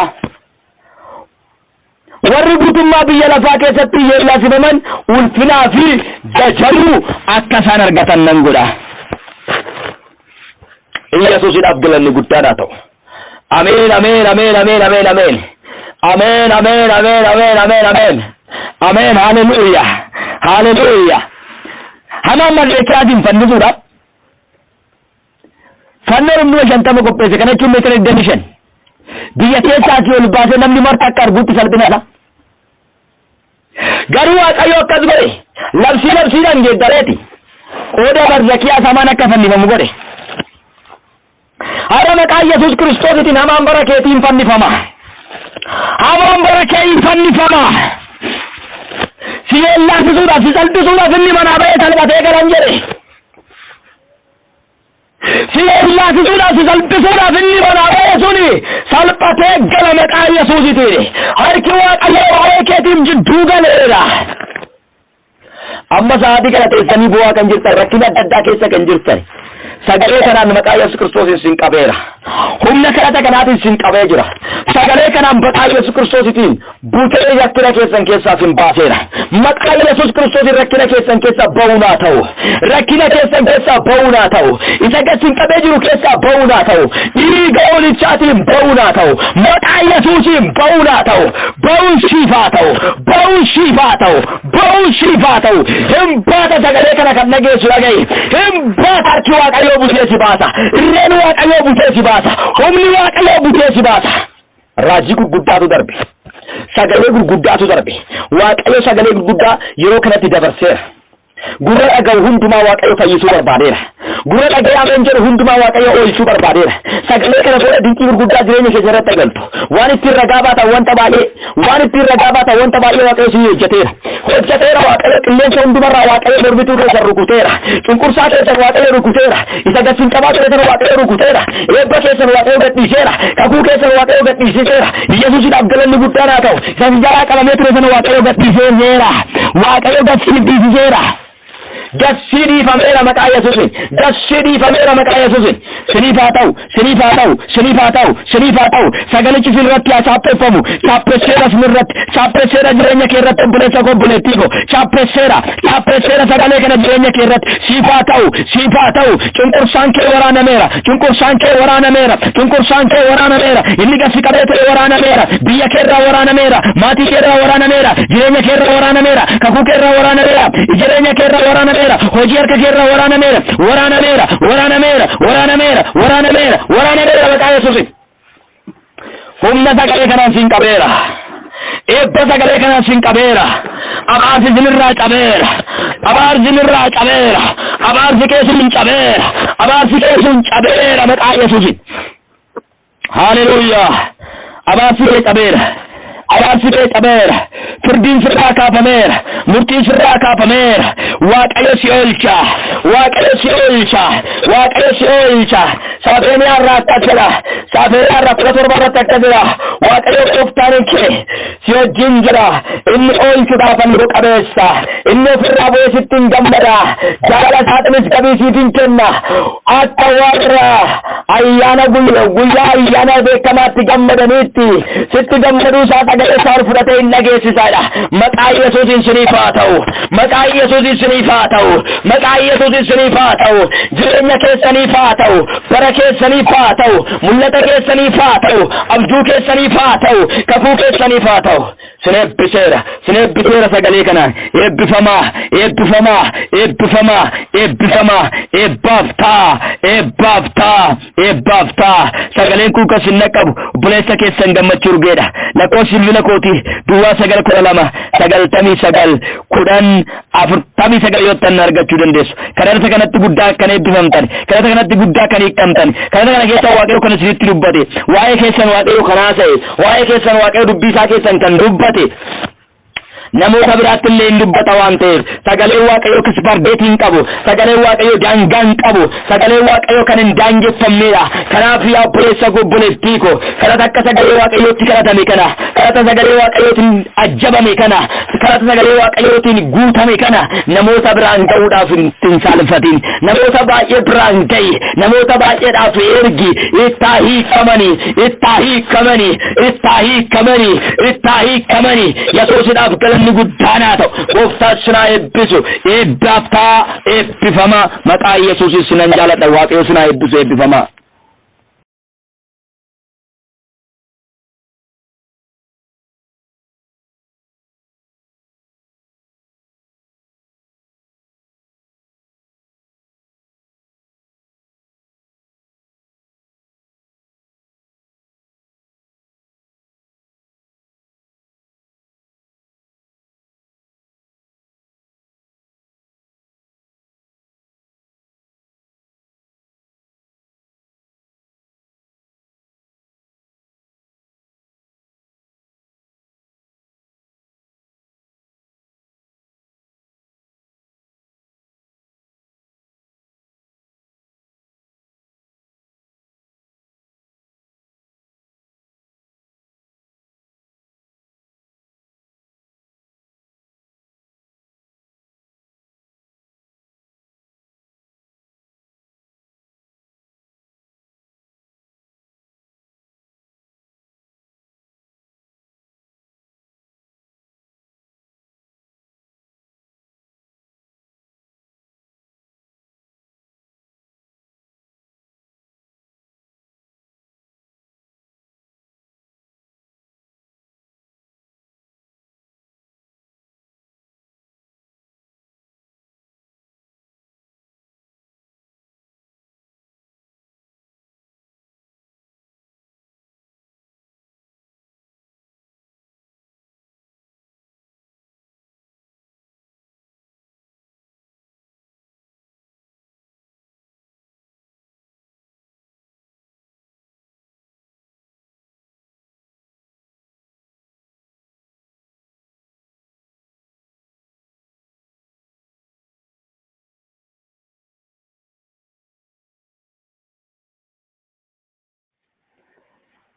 Warri guutummaa biyya lafaa keessatti yeellasifaman ulfinaa fi jajalluu akka isaan argatan nan godha. Yesuusidhaaf galanni guddaadha ta'u. Ameen, ameen, ameen, ameen, ameen, ameen. Ameen, ameen, ameen, ameen, ameen, ameen. Ameen, haleluuyaa. Haleluuyaa. Hamaan malleessaatiin fannisuudhaaf. Fannoo dhumduma 50 qopheesse kana jechuun meetira 25. Biyya keessaatii ol baasee namni marti akka arguutti salphinaadha. Garuu waaqayyo akkas godhe. Labsiidhaan geeddareeti. Qooda barzakiyaa samaan akka fannifamu godhe. Har'a maqaa Yesuus Kiristoositiin hamaan bara keetiin fannifama. Hamaan bara keetiin fannifama. Si yeellaasisuudhaaf, si salphisuudhaaf inni manaa ba'ee salphatee galan jedhe. Sillaasisuudhaaf salphisuudhaaf inni banaadha suni salphatee gala maqaa Yesuusitiin harki Waaqayyoo waa'ee keetiin jidduu galeera. Amma sa'aatii kana teessanii bu'aa kan jirtan rakkina adda addaa keessa kan jirtan sagalee kanaan maqaa Yesuus Kiristoosiin sin qabeera. Humna kadhata kanaatiin sin qabee jira. Sagalee kanaan maqaa Yesuus Kiristoositiin buutee rakkina keessan keessaa sin baaseera. Maqaa Yesuus Kiristoosiin rakkina keessan keessaa ba'uunaa ta'u. Rakkina keessan keessaa ba'uunaa ta'u. Isa sin qabee jiru keessaa ba'uunaa ta'u. Dhiiga olichaatiin ba'uunaa ta'u. Maqaa Yesuusiin ba'uunaa ta'u. Ba'uun shiifaa ta'u. Ba'uun shiifaa ta'u. Ba'uun shiifaa ta'u. Hin baata sagalee kana kan dhageessu dhaga'i. Hin baata harki Waaqayyoo butee si baasa. Irreen Waaqayyoo butee si baasa. Humni Waaqayyoo butee si baasa. Raajii gurguddaatu darbe. Sagalee gurguddaatu darbe. Waaqayyo sagalee gurguddaa yeroo kanatti dabarseera. Gurra dhaga'u hundumaa Waaqayyo fayyisuu barbaadeera. Gurra dhaga'ee ameen jedhu hundumaa Waaqayyo oolchuu barbaadeera. Sagalee kana fuudha dinqii gurguddaa jireenya keessa irratti agaltu. Waan ittiin ragaa baatan wanta baay'ee Waaqayyo si hojjeteera. Hojjeteera Waaqayyo qilleensa hundumarraa Waaqayyo mormituu keessa rukuteera. Cunqursaa keessan Waaqayyo rukuteera. Isa gasiin qabaa keessan Waaqayyo rukuteera. Eebba keessan Waaqayyo gadhiiseera. Kakuu keessan Waaqayyo gadhiiseera. Yesuusiidhaaf galanni guddaan haa ta'u. Isa jaraa qabamee ture sana Waaqayyo gadhiiseera. Waaqayyo gadhiiseera. Gasidi famera maqaa Yesuusin. Gasidi famera maqaa Yesuusin. Siniifaa ta'u. Sagalichi sirratti haa chaappeffamu. Chaappeesseera sinirratti. Chaappeesseera jireenya kee irratti obboleessa koo obboleettii koo. Chaappeesseera sagalee kana jireenya kee irratti. Siifaa ta'u. Cunqursaan kee waraanameera. Inni gasi qabee ta'e waraanameera. Biyya kee irraa waraanameera. Maatii kee irraa waraanameera. Jireenya kee irraa waraanameera. Kakuu kee irraa waraanameera. Jireenya kee irraa waraanameera. Hojii harka kee irraa waraanameera maqaa Yesuusin. Humna sagalee kanaan sin qabeera. Eebba sagalee kanaan sin qabeera. Abaarsi sinirraa cabeera. Abaarsi keessin cabeera maqaa Yesuusin. Haleluuyaa. Abaarsi kee cabeera. Firdiin sirraa kaafameera. Murtiin sirraa kaafameera. Waaqayyo si oolcha. Saafeenyaa irraa akka jira. Saafeenyaa irraa 17 irratti akka jira. Waaqayyo gooftaan kee si wajjin jira. Inni oolchuudhaaf aangoo qabeessa. Inni ofirraa bu'ee sitti hin gammada. Jaalala isaatiinis gabii siif hin kenna. Akka warra guyyaa ayyaana beekamaatti gammadaniitti sitti gammaduu isaa sagalee isaa fudhatee hin dhageessisaadha. Maqaa Yesuusin siniif haa ta'u. Jireenya keessaniif haa ta'u. Bara keessaniif haa ta'u. Mul'ata keessaniif haa ta'u. Abjuu keessaniif haa ta'u. Kakuu keessaniif haa ta'u. Sin eebbiseera sagalee kanaan. Eebbifamaa. Eebbaaf ta'a. Sagaleen kun kan sin naqabu obboleessa keessan gammachuu urgeedha. Lakkoofsi bilbila kooti duwwaa 912 99 10 yottan argachuu dandeessu. Kadhata kanatti guddaa kan eebbifamtan. Kadhata kanatti guddaa kan hiikamtan. Kadhata kana keessa Waaqayyo kan isinitti dubbate. Waa'ee keessan Waaqayyo kan haasa'e. Waa'ee keessan Waaqayyo dubbii isaa keessan kan dubbate. Namoota biraatti illee hin dubbata waan ta'eef sagalee Waaqayyo kispardeetii hin qabu. Sagalee Waaqayyo daangaa hin qabu. Sagalee Waaqayyo kan hin daangeffamnedha. Kanaaf yaa obboleessa obboleettii koo kadhata akka sagalee Waaqayyootti kadhatame kana, kadhata sagalee Waaqayyootiin ajjabame kana, kadhata sagalee Waaqayyootiin guutame kana namoota biraan ga'uudhaaf hin saalfatin. Namoota baay'ee biraan ga'i. Namoota baay'eedhaaf ergi. Ittaa hiikamanii. Yesuusidhaaf galanni guddaanaa ta'u. Gooftaan sinaa eebbisu. Eebbaaf ta'a. Eebbifamaa. Maqaa Yesuusis sinan jaaladha. Waaqayyo sinaa eebbisu. Eebbifamaa.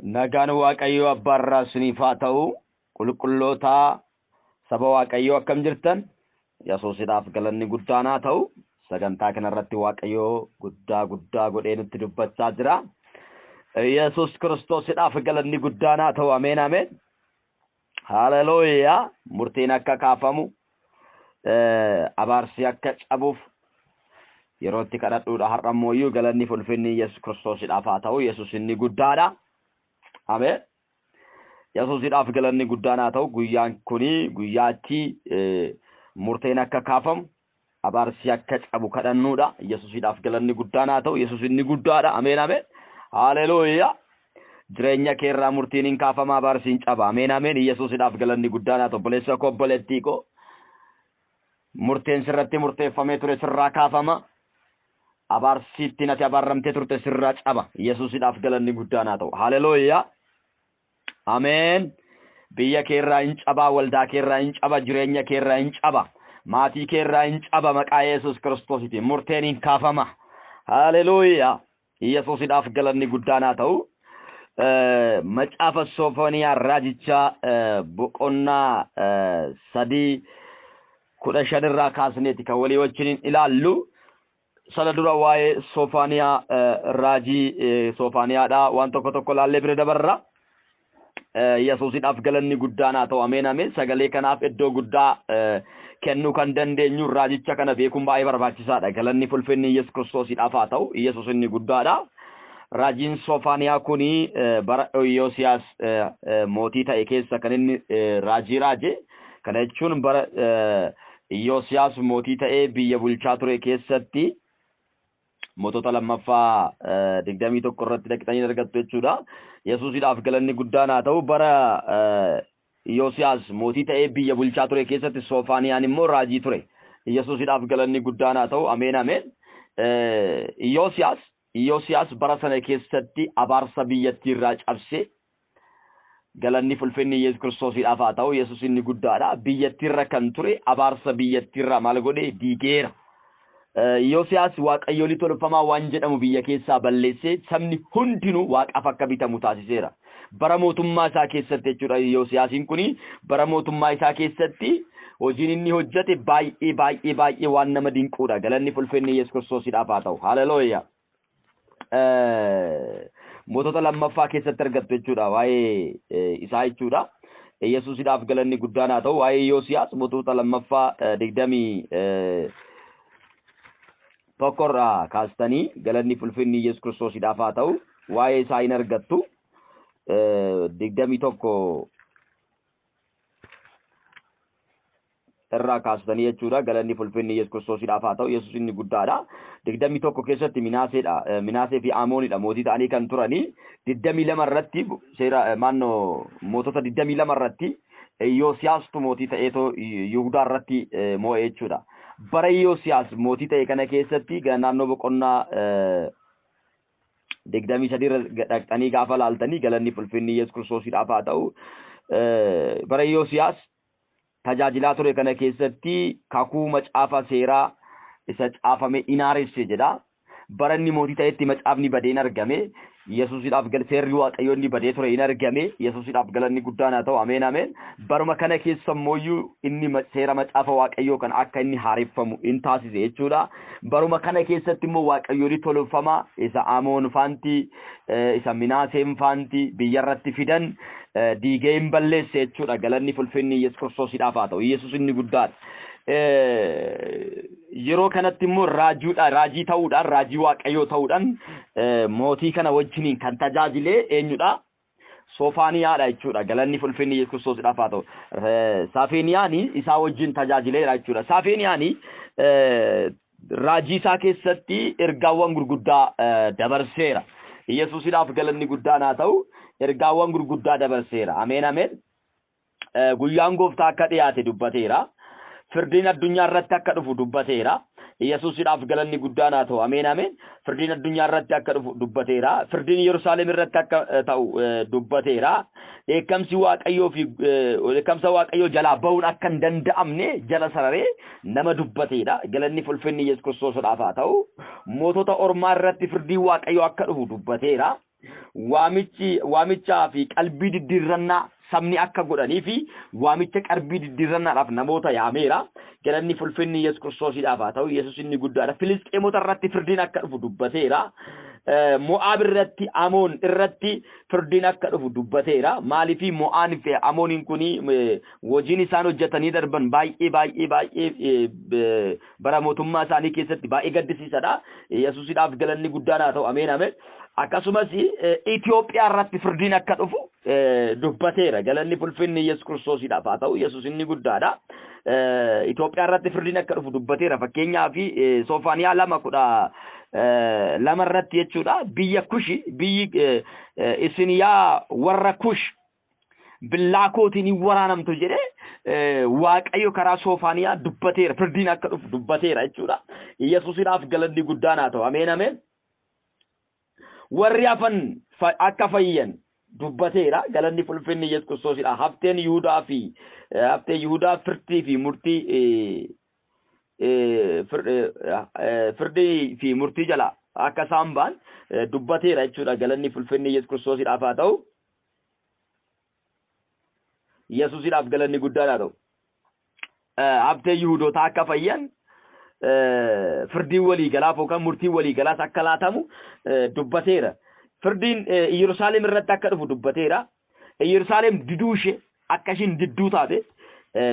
nagaan waaqayyo abbaarraa isiniif haa ta'u qulqulloota saba waaqayyo akkam jirtan Yesuusidhaaf galanni guddaan haa ta'u sagantaa kanarratti waaqayyo guddaa godhee nutti dubbachaa jira Yesuus Kiristoosidhaaf galanni guddaan haa ta'u ameen ameen haleluuyaa murtiin akka kaafamu abaarsi akka cabuuf yeroo itti kadhadhuudha har'ammoo galanni ulfinni Yesuus Kiristoosidhaaf haa ta'u Yesuus inni guddaadha ameen Yesuusidhaaf galanni guddaan haa ta'u guyyaan kuni guyyaatti murteen akka kaafamu abaarsi akka cabu kadhannuudha Yesuusidhaaf galanni guddaan haa ta'u Yesuus inni guddaadha ameen ameen haleluuyaa jireenya keerraa murtiin hin kaafama abaarsi hin caba ameen ameen Yesuusidhaaf galanni guddaan haa ta'u boleessa koo boleettii koo murteen sirratti murteeffamee ture sirraa kaafama abaarsi ittiin ati abaarramtee turte sirraa caba Yesuusidhaaf galanni guddaan haa ta'u haleluuyaa ameen biyya keerraa hin caba waldaa keerraa hin caba jireenya keerraa hin caba maatii keerraa hin caba maqaa Yesuus Kiristoositiin murteen hin kaafama haleluuyaa Yesuusidhaaf galanni guddaan haa ta'u macaafa Soofooniyaa raajichaa boqonnaa 3:15 irraa kaasneeti kan walii wajjin ilaallu sana dura waa'ee Soofooniyaa raajii Soofooniyaadha waan tokko laallee bira dabarra Yesuusidhaaf galanni guddaan haa ta'u ameen ameen sagalee kanaaf iddoo guddaa kennuu kan dandeenyu raajicha kana beekuun baay'ee barbaachisaadha galanni ulfinni Yesuus Kiristoosidhaaf haa ta'u Yesuus inni guddaadha raajiin Soofooniyaa kuni bara Yoosiyaas mootii ta'e keessa kan inni raajii raaje kana jechuun bara Yoosiyaas mootii ta'e biyya bulchaa ture keessatti mootota lammaffaa 21 irratti dhaqxanii argattu jechuudha Yesuusidhaaf galanni guddaan haa ta'u bara Yoosiyaas mootii ta'ee biyya bulchaa ture keessatti Soofooniyaan immoo raajii ture Yesuusidhaaf galanni guddaan haa ta'u ameen ameen Yoosiyaas bara sana keessatti abaarsa biyyattii irraa cabse galanni ulfinni Yesuus Kiristoosidhaaf haa ta'u Yesuus inni guddaadha biyyattii irra kan ture abaarsa biyyattii irraa maal godhe diigeera Yoosiyaas waaqayyoolii tolfamaa waan jedhamu biyya keessaa balleessee sabni hundinuu waaqaaf akka bitamu taasiseera bara mootummaa isaa keessatti jechuudha Yoosiyaasiin kuni bara mootummaa isaa keessatti hojiin inni hojjete baay'ee waan nama dinquudha galanni ulfinni Yesuus Kiristoosidhaaf haa ta'u haleluuyaa mootota lammaffaa keessatti argattu jechuudha waa'ee isaa jechuudha Yesuusidhaaf galanni guddaan haa ta'u waa'ee Yoosiyaas mootota lammaffaa 20 tokkorraa kaastanii galanni ulfinni Yesuus Kiristoosidhaaf haa ta'u waa'ee isaa hin argattu 21 irraa kaastanii jechuudha galanni ulfinni Yesuus Kiristoosidhaaf haa ta'u Yesuus inni guddaadha 21 keessatti Minaasee fi Amoonidha mootii ta'anii kan turanii 22 irratti seera mootota 22 irratti Yoosiyaastu mootii ta'eetoo Yihuudaa irratti moo'ee jechuudha bara Yoosiyaas mootii ta'e kana keessatti naannoo boqonnaa 23 irra dhaqxanii gaafa laaltanii galanni ulfinni Yesuus Kiristoosidhaaf haa ta'u bara Yoosiyaas tajaajilaa ture kana keessatti kakuu macaafa seeraa isa caafame inaaresse jedha bara inni mootii ta'etti macaafni badeen argame Yesuusidhaaf seerri waaqayyoo inni badee ture hin argame Yesuusidhaaf galanni guddaan haa ta'u ameen ameen baruma kana keessa immoo inni seera macaafa waaqayyoo kan akka inni haareffamu hin taasise jechuudha baruma kana keessatti immoo waaqayyoolii tolfamaa isa Amoon faanti isa Minaaseen faanti biyya irratti fidan diigee hin balleesse jechuudha galanni ulfinni Yesuus Kiristoosidhaaf haa ta'u Yesuus inni guddaadha yeroo kanatti immoo raajii ta'uudhaan raajii waaqayyoo ta'uudhaan mootii kana wajjiniin kan tajaajilee eenyudha Soofooniyaadha jechuudha galanni ulfinni Yesuus Kiristoosidhaaf haa ta'u Saafeeniyaanii isaa wajjin tajaajileera jechuudha Saafeeniyaanii raajii isaa keessatti ergaawwan gurguddaa dabarseera Yesuusidhaaf galanni guddaan haa ta'u ergaawwan gurguddaa dabarseera ameen ameen guyyaan gooftaa akka dhiyaate dubbateera firdiin addunyaa irratti akka dhufu dubbateera Yesuusidhaaf galanni guddaan haa ta'u ameen ameen firdiin addunyaa irratti akka dhufu dubbateera firdiin Yerusaalem irratti akka ta'u dubbateera dheekkamsa waaqayyoo jalaa bahuun akka hin danda'amne jala sararee nama dubbateera galanni ulfinni Yesuus Kiristoosiidhaaf haa ta'u mootota ormaa irratti firdiin waaqayyoo akka dhufu dubbateera waamichaa fi qalbii diddiirrannaa sabni akka godhanii fi waamicha qalbii diddiirrannaadhaaf namoota yaameera. Galanni fulfinni Yesuus Kiristoosiidhaaf haa ta'u. Yesuus inni guddaadha. Filisxeemota irratti firdiin akka dhufu dubbateera. Mo'aab irratti Amoon irratti firdiin akka dhufu dubbateera. Maaliif Mo'aan fi Amooniin kuni hojiin isaan hojjetanii darban baay'ee bara mootummaa isaanii keessatti baay'ee gaddisiisadha. Yesuusiidhaaf galanni guddaan haa ta'u. Ameen ameen. Akkasumas Itoophiyaa irratti firdiin akka dhufu dubbateera. Galanni fulfinni Yesuus Kiristoosiidhaaf haa ta'u. Yesuus inni guddaadha. Itoophiyaa irratti firdiin akka dhufu dubbateera. Fakkeenyaaf Soofaaniyaa 2:2 irratti jechuudha. Biyya Kushi biyyi isin yaa warra Kush billaa kootiin waraanamtu jedhee Waaqayyo karaa Soofaaniyaa dubbateera. Firdiin akka dhufu dubbateera jechuudha. Yesuusiidhaaf galanni guddaan haa ta'u. Ameen ameen. Warri hafan akka fayyan dubbateera. Galanni fulfinni Yesuus Kiristoosiidha. Hafteen Yihuudaa firdii fi murtii firdii fi murtii jala akka isaan ba'an dubbateera jechuudha. Galanni fulfinni Yesuus Kiristoosiidhaaf haa ta'u. Yesuusiidhaaf galanni guddaan haa ta'u. Hafteen Yihuudoota akka fayyan firdii waliigalaaf yookaan murtii waliigalaas akka laatamu dubbateera. Firdiin Yerusaalem irratti akka dhufu dubbateera. Yerusaalem diduu ishee akka ishiin didduu taate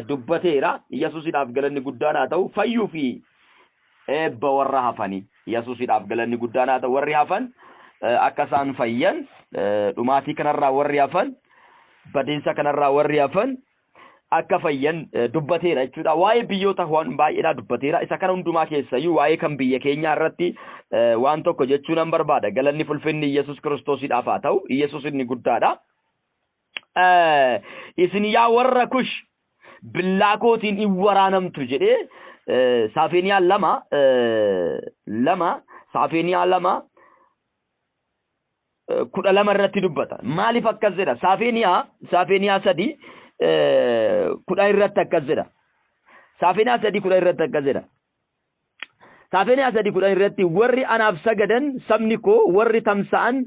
dubbateera. Yesuusiidhaaf galanni guddaan haa ta'u. Fayyuu fi eebba warra hafanii Yesuusiidhaaf galanni guddaan haa ta'u. Warri hafan akka isaan fayyan dhumaatii kanarraa warri hafan badiinsa kanarraa warri hafan akka fayyan dubbateera jechuudha. Waa'ee biyyoota waan baay'eedhaa dubbateera. Isa kana hundumaa keessayyuu waa'ee kan biyya keenyaa irratti waan tokko jechuu nan barbaada. Galanni fulfinni Yesuus Kiristoosiidhaaf haa ta'u. Yesuus inni guddaadha. Isin yaa warra Kush billaa kootiin hin waraanamtu jedhee Saafeeniyaa 2:12 irratti dubbata. Maaliif akkas jedha? Saafeeniyaa 3 kudhan irratti akkas jedha. Saafeeniyaa 3:10 irratti akkas jedha. Saafeeniyaa 3:10 irratti warri anaaf sagadan sabni koo warri tamsa'an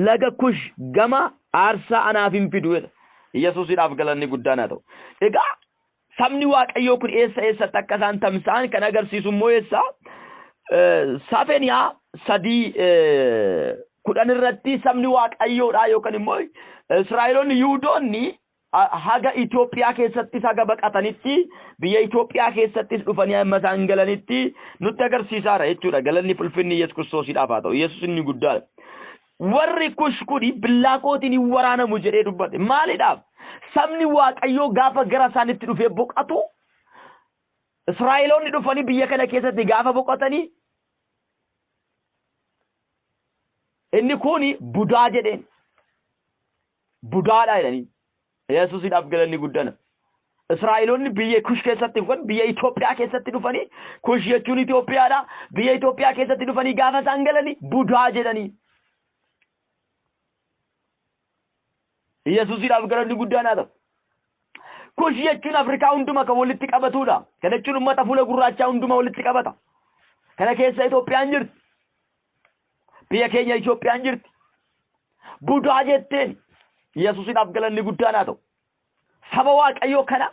laga Kush gama aarsaa anaaf hin fidu jedha. Yesuusiidhaaf galanni guddaan haa ta'u. Egaa sabni Waaqayyoo kun eessatti akka isaan tamsa'an kan agarsiisu immoo eessa? Saafeeniyaa 3:10 irratti sabni Waaqayyoodhaa yookaan immoo Israa'eloonni Yihuudoonni haga Itoophiyaa keessattis haga baqatanitti biyya Itoophiyaa keessattis dhufanii amma isaan galanitti nutti agarsiisaara jechuudha. Galanni fulfinni Yesuus Kiristoosiidhaaf haa ta'u. Yesuus inni guddaadha. Warri Kush kuni billaa kootiin hin waraanamu jedhee dubbate. Maaliidhaaf? Sabni Waaqayyoo gaafa gara isaanitti dhufee boqatu Israa'eloonni dhufanii biyya kana keessatti gaafa boqotanii inni kuni budaa jedheen. Budaadha jedhanii. Yesuusiidhaaf galanni guddana. Israa'eloonni biyya Kush keessatti dhufan biyya Itoophiyaa keessatti dhufanii Kush jechuun Itoophiyaadha. Biyya Itoophiyaa keessatti dhufanii gaafa isaan galanii budaa jedhanii. Yesuusiidhaaf galanni guddaan haa ta'u. Kush jechuun Afrikaa hundumaa kan walitti qabatudha. Kana jechuun uummata fuula gurraachaa hundumaa walitti qabata. Kana keessa Itoophiyaan jirti. Biyya keenya Itoophiyaan jirti. Budaa jetteen Yesuusiidhaaf galanni guddaan haa ta'u. Saba Waaqayyoo kana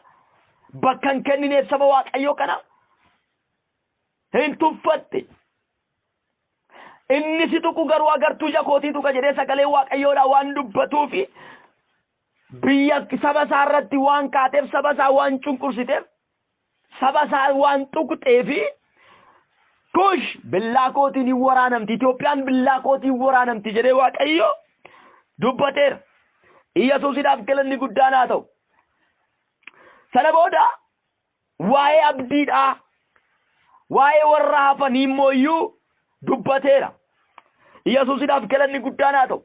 bakka hin kennineef saba Waaqayyoo kana hin tuffatte. Inni si tuqu garuu agartuu ija kootii tuqa jedhee sagalee Waaqayyoodhaa waan dubbatuufi biyya saba isaa irratti waan kaateef saba isaa waan cunqursiteef saba isaa waan tuqxeefi Kush billaa kootiin hin waraanamti. Itoophiyaan billaa kootiin hin waraanamti jedhee Waaqayyo dubbateera. Yesuusiidhaaf galanni guddaan haa ta'u. Sana booda waa'ee abdiidhaa waa'ee warra hafanii immoo dubbateera. Yesuusiidhaaf galanni guddaan haa ta'u.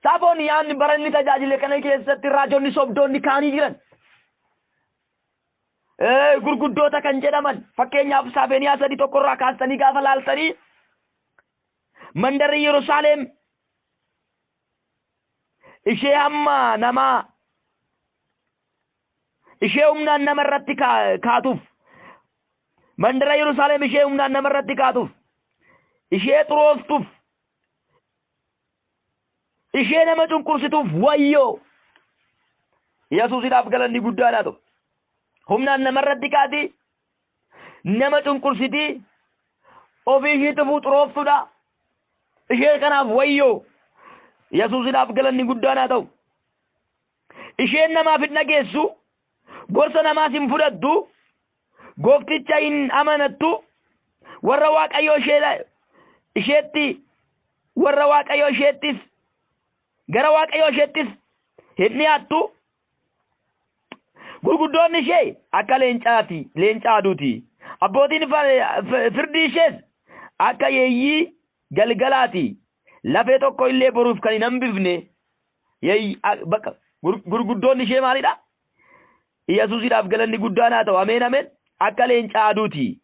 Saafooniyaan baranni tajaajile kana keessatti raajonni sobdoonni kaanii jiran. Gurguddoota kan jedhaman fakkeenyaaf Saafeeniyaa 3:1 irraa kaastanii gaafa laaltanii mandarri Yerusaalem ishee hamma namaa ishee humnaan nama irratti kaatuuf mandara Yerusaalem ishee humnaan nama irratti kaatuuf ishee xurooftuuf ishee nama cunqursituuf wayyoo. Yesuusiidhaaf galanni guddaadhaa ta'u. Humnaan namarratti kaati nama cunqursitii ofii ishee tufuu xurooftuudha. Ishee kanaaf wayyoo. Yesuusiidhaaf galanni guddaadhaa ta'u. Isheen namaaf hin dhageessu, gorsa namaas hin fudhattu, goofticha hin amanattu, warra Waaqayyoo isheetti warra Waaqayyoo isheettis gara Waaqayyoo isheettis hin dhiyaattu. Gurguddoonni ishee akka leencaa aduuti. Abbootiin firdii ishees akka yeeyyii galgalaati. Lafee tokko illee boruuf kan hin hambifne bakka gurguddoonni ishee maalidha? Yesuusiidhaaf galanni guddaan haa ta'u. Ameen ameen. Akka leencaa aduuti.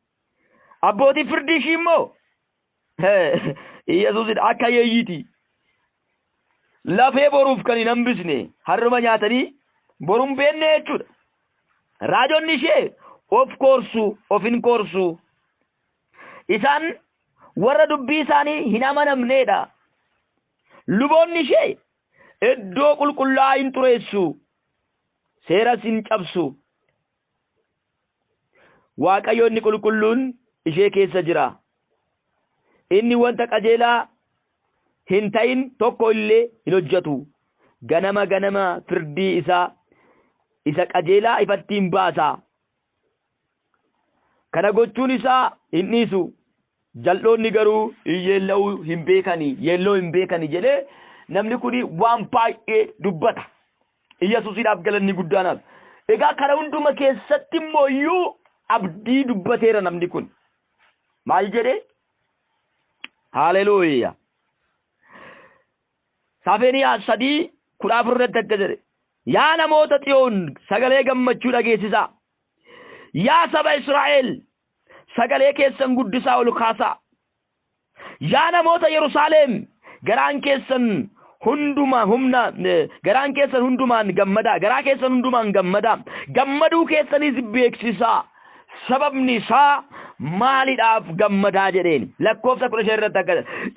Abbootiin firdii ishii immoo Yesuusiidha akka yeeyyiiti. Lafee boruuf kan hin hambisne harruma nyaatanii boruun beenne jechuudha. Raajonni ishee of koorsu, of hin koorsu. Isaan warra dubbii isaanii hin amanamneedha. Luboonni ishee iddoo qulqullaa'aa hin xureessu, seeras hin cabsu. Waaqayyo inni qulqulluun ishee keessa jira. Inni wanta qajeelaa hin ta'in tokko illee hin hojjetu. Ganama ganama firdii isa qajeelaa ifatti hin baasa. Kana gochuun isaa hin dhiisu. Jal'oonni garuu yeelloo hin beekani jedhee namni kuni waan baay'ee dubbata. Yesuusiidhaaf galanni guddaanaaf. Egaa kana hunduma keessatti immoo iyyuu abdii dubbateera namni kun. Maal jedhee? Haleluuyaa. Safeeniyaa 3:14 irratti akka jedhe. Yaa namoota Xiyoon sagalee gammachuu dhageessisaa. Yaa saba Israa'el sagalee keessan guddisaa ol kaasaa. Yaa namoota Yerusaalem garaan keessan hundumaan gammadaa. Gammaduu keessanis beeksisaa. Sababni isaa maaliidhaaf gammadaa jedheen lakkoofsa 15 irratti akka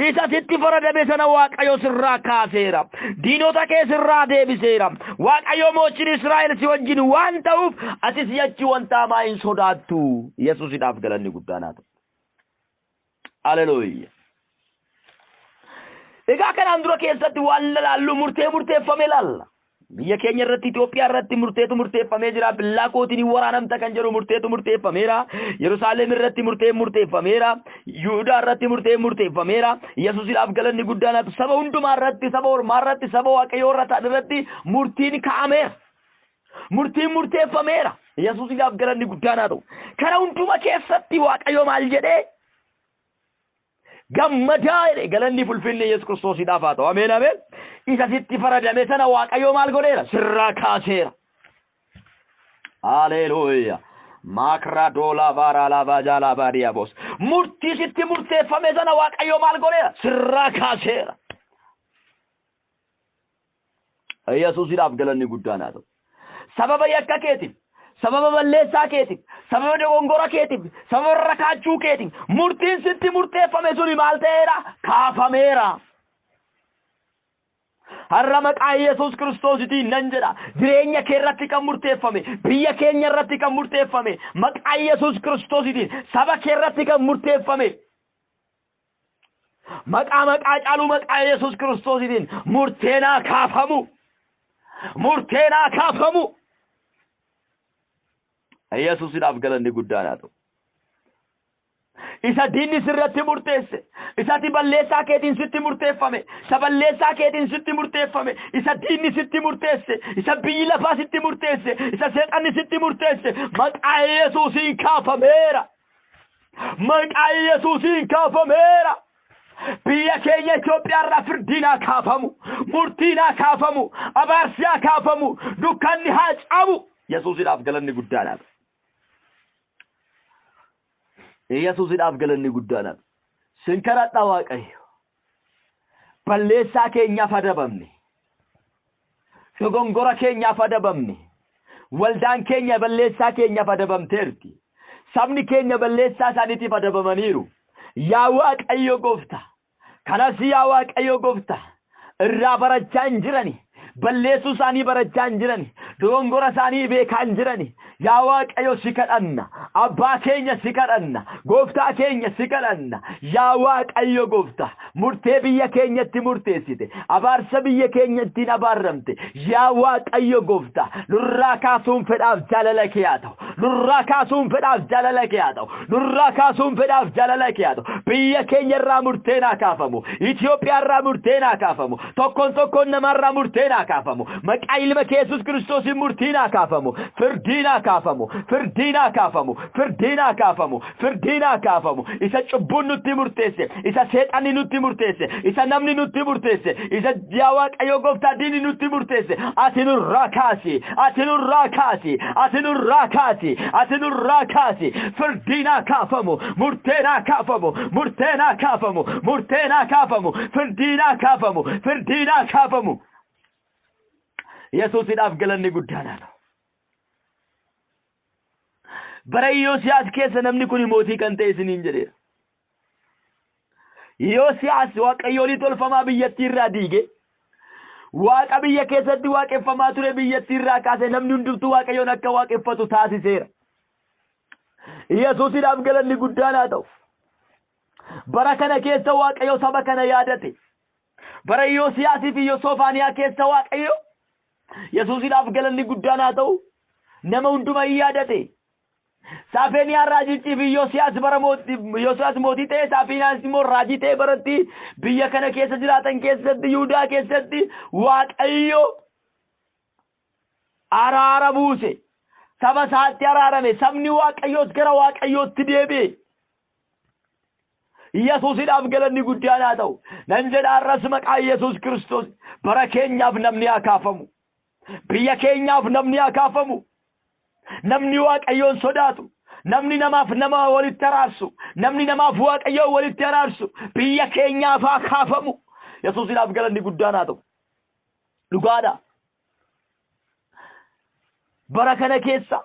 isa sitti faradame sana Waaqayyo sirraa kaaseera. Diinota kee sirraa deebiseera. Waaqayyo mootiin Israa'el si wajjin waan ta'uuf atis si'achi wanta hamaa hin sodaattu. Yesuusiidhaaf galanni guddaan haa ta'u. Haleluuyaa. Egaa kanaan dura keessatti waan laallu murteeffame laalla. Biyya keenya irratti Itoophiyaa irratti murteeffamee jira. Billaa kootiin waraanamta kan jedhu murteeffameera. Yerusaalem irratti murteeffameera. Yihuudaa irratti murteeffameera. Yesuusiidhaaf galanni guddaan haa ta'u. Saba hundumaa irratti, saba ormaa irratti, saba Waaqayyoo irratti murtiin ka'ameera. Murtiin murteeffameera. Yesuusiidhaaf galanni guddaan haa ta'u. Kana hunduma keessatti Waaqayyo maal jedhee? Gammadaa galanni fulfinne Yesuus Kiristoosiidhaaf haa ta'u. Ameen ameen. Isa sitti faradame sana Waaqayyo maal godheera? Sirraa kaaseera. Haleluuyaa. Makra dola vara lava jala variabos. Murtii sitti murteeffame sana Waaqayyo maal godheera? Sirraa kaaseera. Yesuusiidhaaf galanni guddaan haa ta'u. Sababa yakka keetiif, sababa balleessaa keetiif, sababa dogongora keetiif, sababa rakaachuu keetiif murtiin sitti murteeffame suni maal ta'eera? Kaafameera. Har'a maqaa Yesuus Kiristoositiin nan jedha jireenya kee irratti kan murteeffame, biyya keenya irratti kan murteeffame, maqaa Yesuus Kiristoositiin saba kee irratti kan murteeffame, maqaa caaluu maqaa Yesuus Kiristoositiin murteenaa kaafamu. Yesuusiidhaaf galanni guddaan haa ta'u. Isa diinni sirratti murteesse, isatti balleessaa keetiin sitti murteeffame, isa balleessaa keetiin sitti murteeffame, isa diinni sitti murteesse, isa biyyi lafaa sitti murteesse, isa seexanni sitti murteesse, maqaa Yesuusiin kaafameera. Maqaa Yesuusiin kaafameera. Biyya keenya Itoophiyaa irraa firdiin haa kaafamu, murtiin haa kaafamu, abaarsi haa kaafamu, dukkanni haa cabu. Yesuusiidhaaf galanni guddaan haa ta'u. Yesuusiidhaaf galanni guddaan haa ta'u. Sinkaradha Waaqayyo. Balleessaa keenyaaf adabamne. Dogongora keenyaaf adabamne. Waldaan keenya balleessaa keenyaaf adabamteerti. Sabni keenya balleessaa isaaniitiif adabamaniiru. Yaa Waaqayyo Gooftaa. Kanas yaa Waaqayyo Gooftaa. irraa barachaa hin jirani. balleessuu isaanii barachaa hin jirani. dogongora isaanii beekaa hin jirani. yaa Waaqayyo si kadhanna. abbaa keenya si kadhanna. gooftaa keenya si kadhanna. yaa Waaqayyo gooftaa murtee biyya keenyatti murteessite. abaarsa biyya keenyatti abaarramte. yaa Waaqayyo gooftaa nurraa kaasuun fedhaaf jaalala kee haa ta'u. nurraa kaasuun fedhaaf jaalala kee haa ta'u. nurraa kaasuun fedhaaf jaalala kee haa ta'u. biyya keenya irraa murteen haa kaafamu. Itoophiyaa irraa murteen haa kaafamu. tokkoon namarraa murteen haa kaafamu. maqaa ilma Yesuus Kiristoosiin murtiin haa kaafamu. firdiin haa kaafamu. firdiin haa kaafamu. firdiin haa kaafamu. firdiin haa kaafamu. isa cubbuun nutti murteesse, isa seexanni nutti murteesse, isa namni nutti murteesse, isa yaa Waaqayyo gooftaa diinni nutti murteesse. ati nurraa kaasi. ati nurraa kaasi. ati nurraa kaasi. ati nurraa kaasi. firdiin haa kaafamu. murteen haa kaafamu. murteen haa kaafamu. murteen haa kaafamu. firdiin haa kaafamu. firdiin haa kaafamu. Yesuusidhaaf galanni guddaan haa ta'u. bara Yosiyaas keessa namni kun mootii kan ta'e isiniin jedheera. Yosiyaas Waaqayyoon tolfamaa biyyattii irraa diige. Waaqa biyya keessatti waaqeffamaa ture biyyattii irraa kaase namni hundumtuu Waaqayyoon akka waaqeffatu taasiseera. Yesuusidhaaf galanni guddaan haa ta'u. bara kana keessa Waaqayyo saba kana yaadate. bara Yosiyaasii fi Yosofaaniyaa keessa Waaqayyo Yesuusidhaaf galanni guddaan haa ta'u. nama hundumaa yaadate. Saafeeniyaan raajichi fi Yosiyaas bara Yosiyaas mootii ta'e, Saafeeniyaan immoo raajii ta'e baratti biyya kana keessa jiraatan keessatti Yihuudaa keessatti Waaqayyo araara buuse. saba isaatti araarame. sabni Waaqayyoos gara Waaqayyootti deebi'e. Yesuusidhaaf galanni guddaan haa ta'u. nan jedha arras maqaa Yesuus Kiristoos bara keenyaaf namni haa kaafamu. biyya keenyaaf namni haa kaafamu. namni Waaqayyoon sodaatu. namni namaaf nama walitti araarsu. namni namaaf Waaqayyoon walitti araarsu biyya keenyaaf haa kaafamu. Yesuusidhaaf galanni guddaan haa ta'u. dhugaadha. bara kana keessa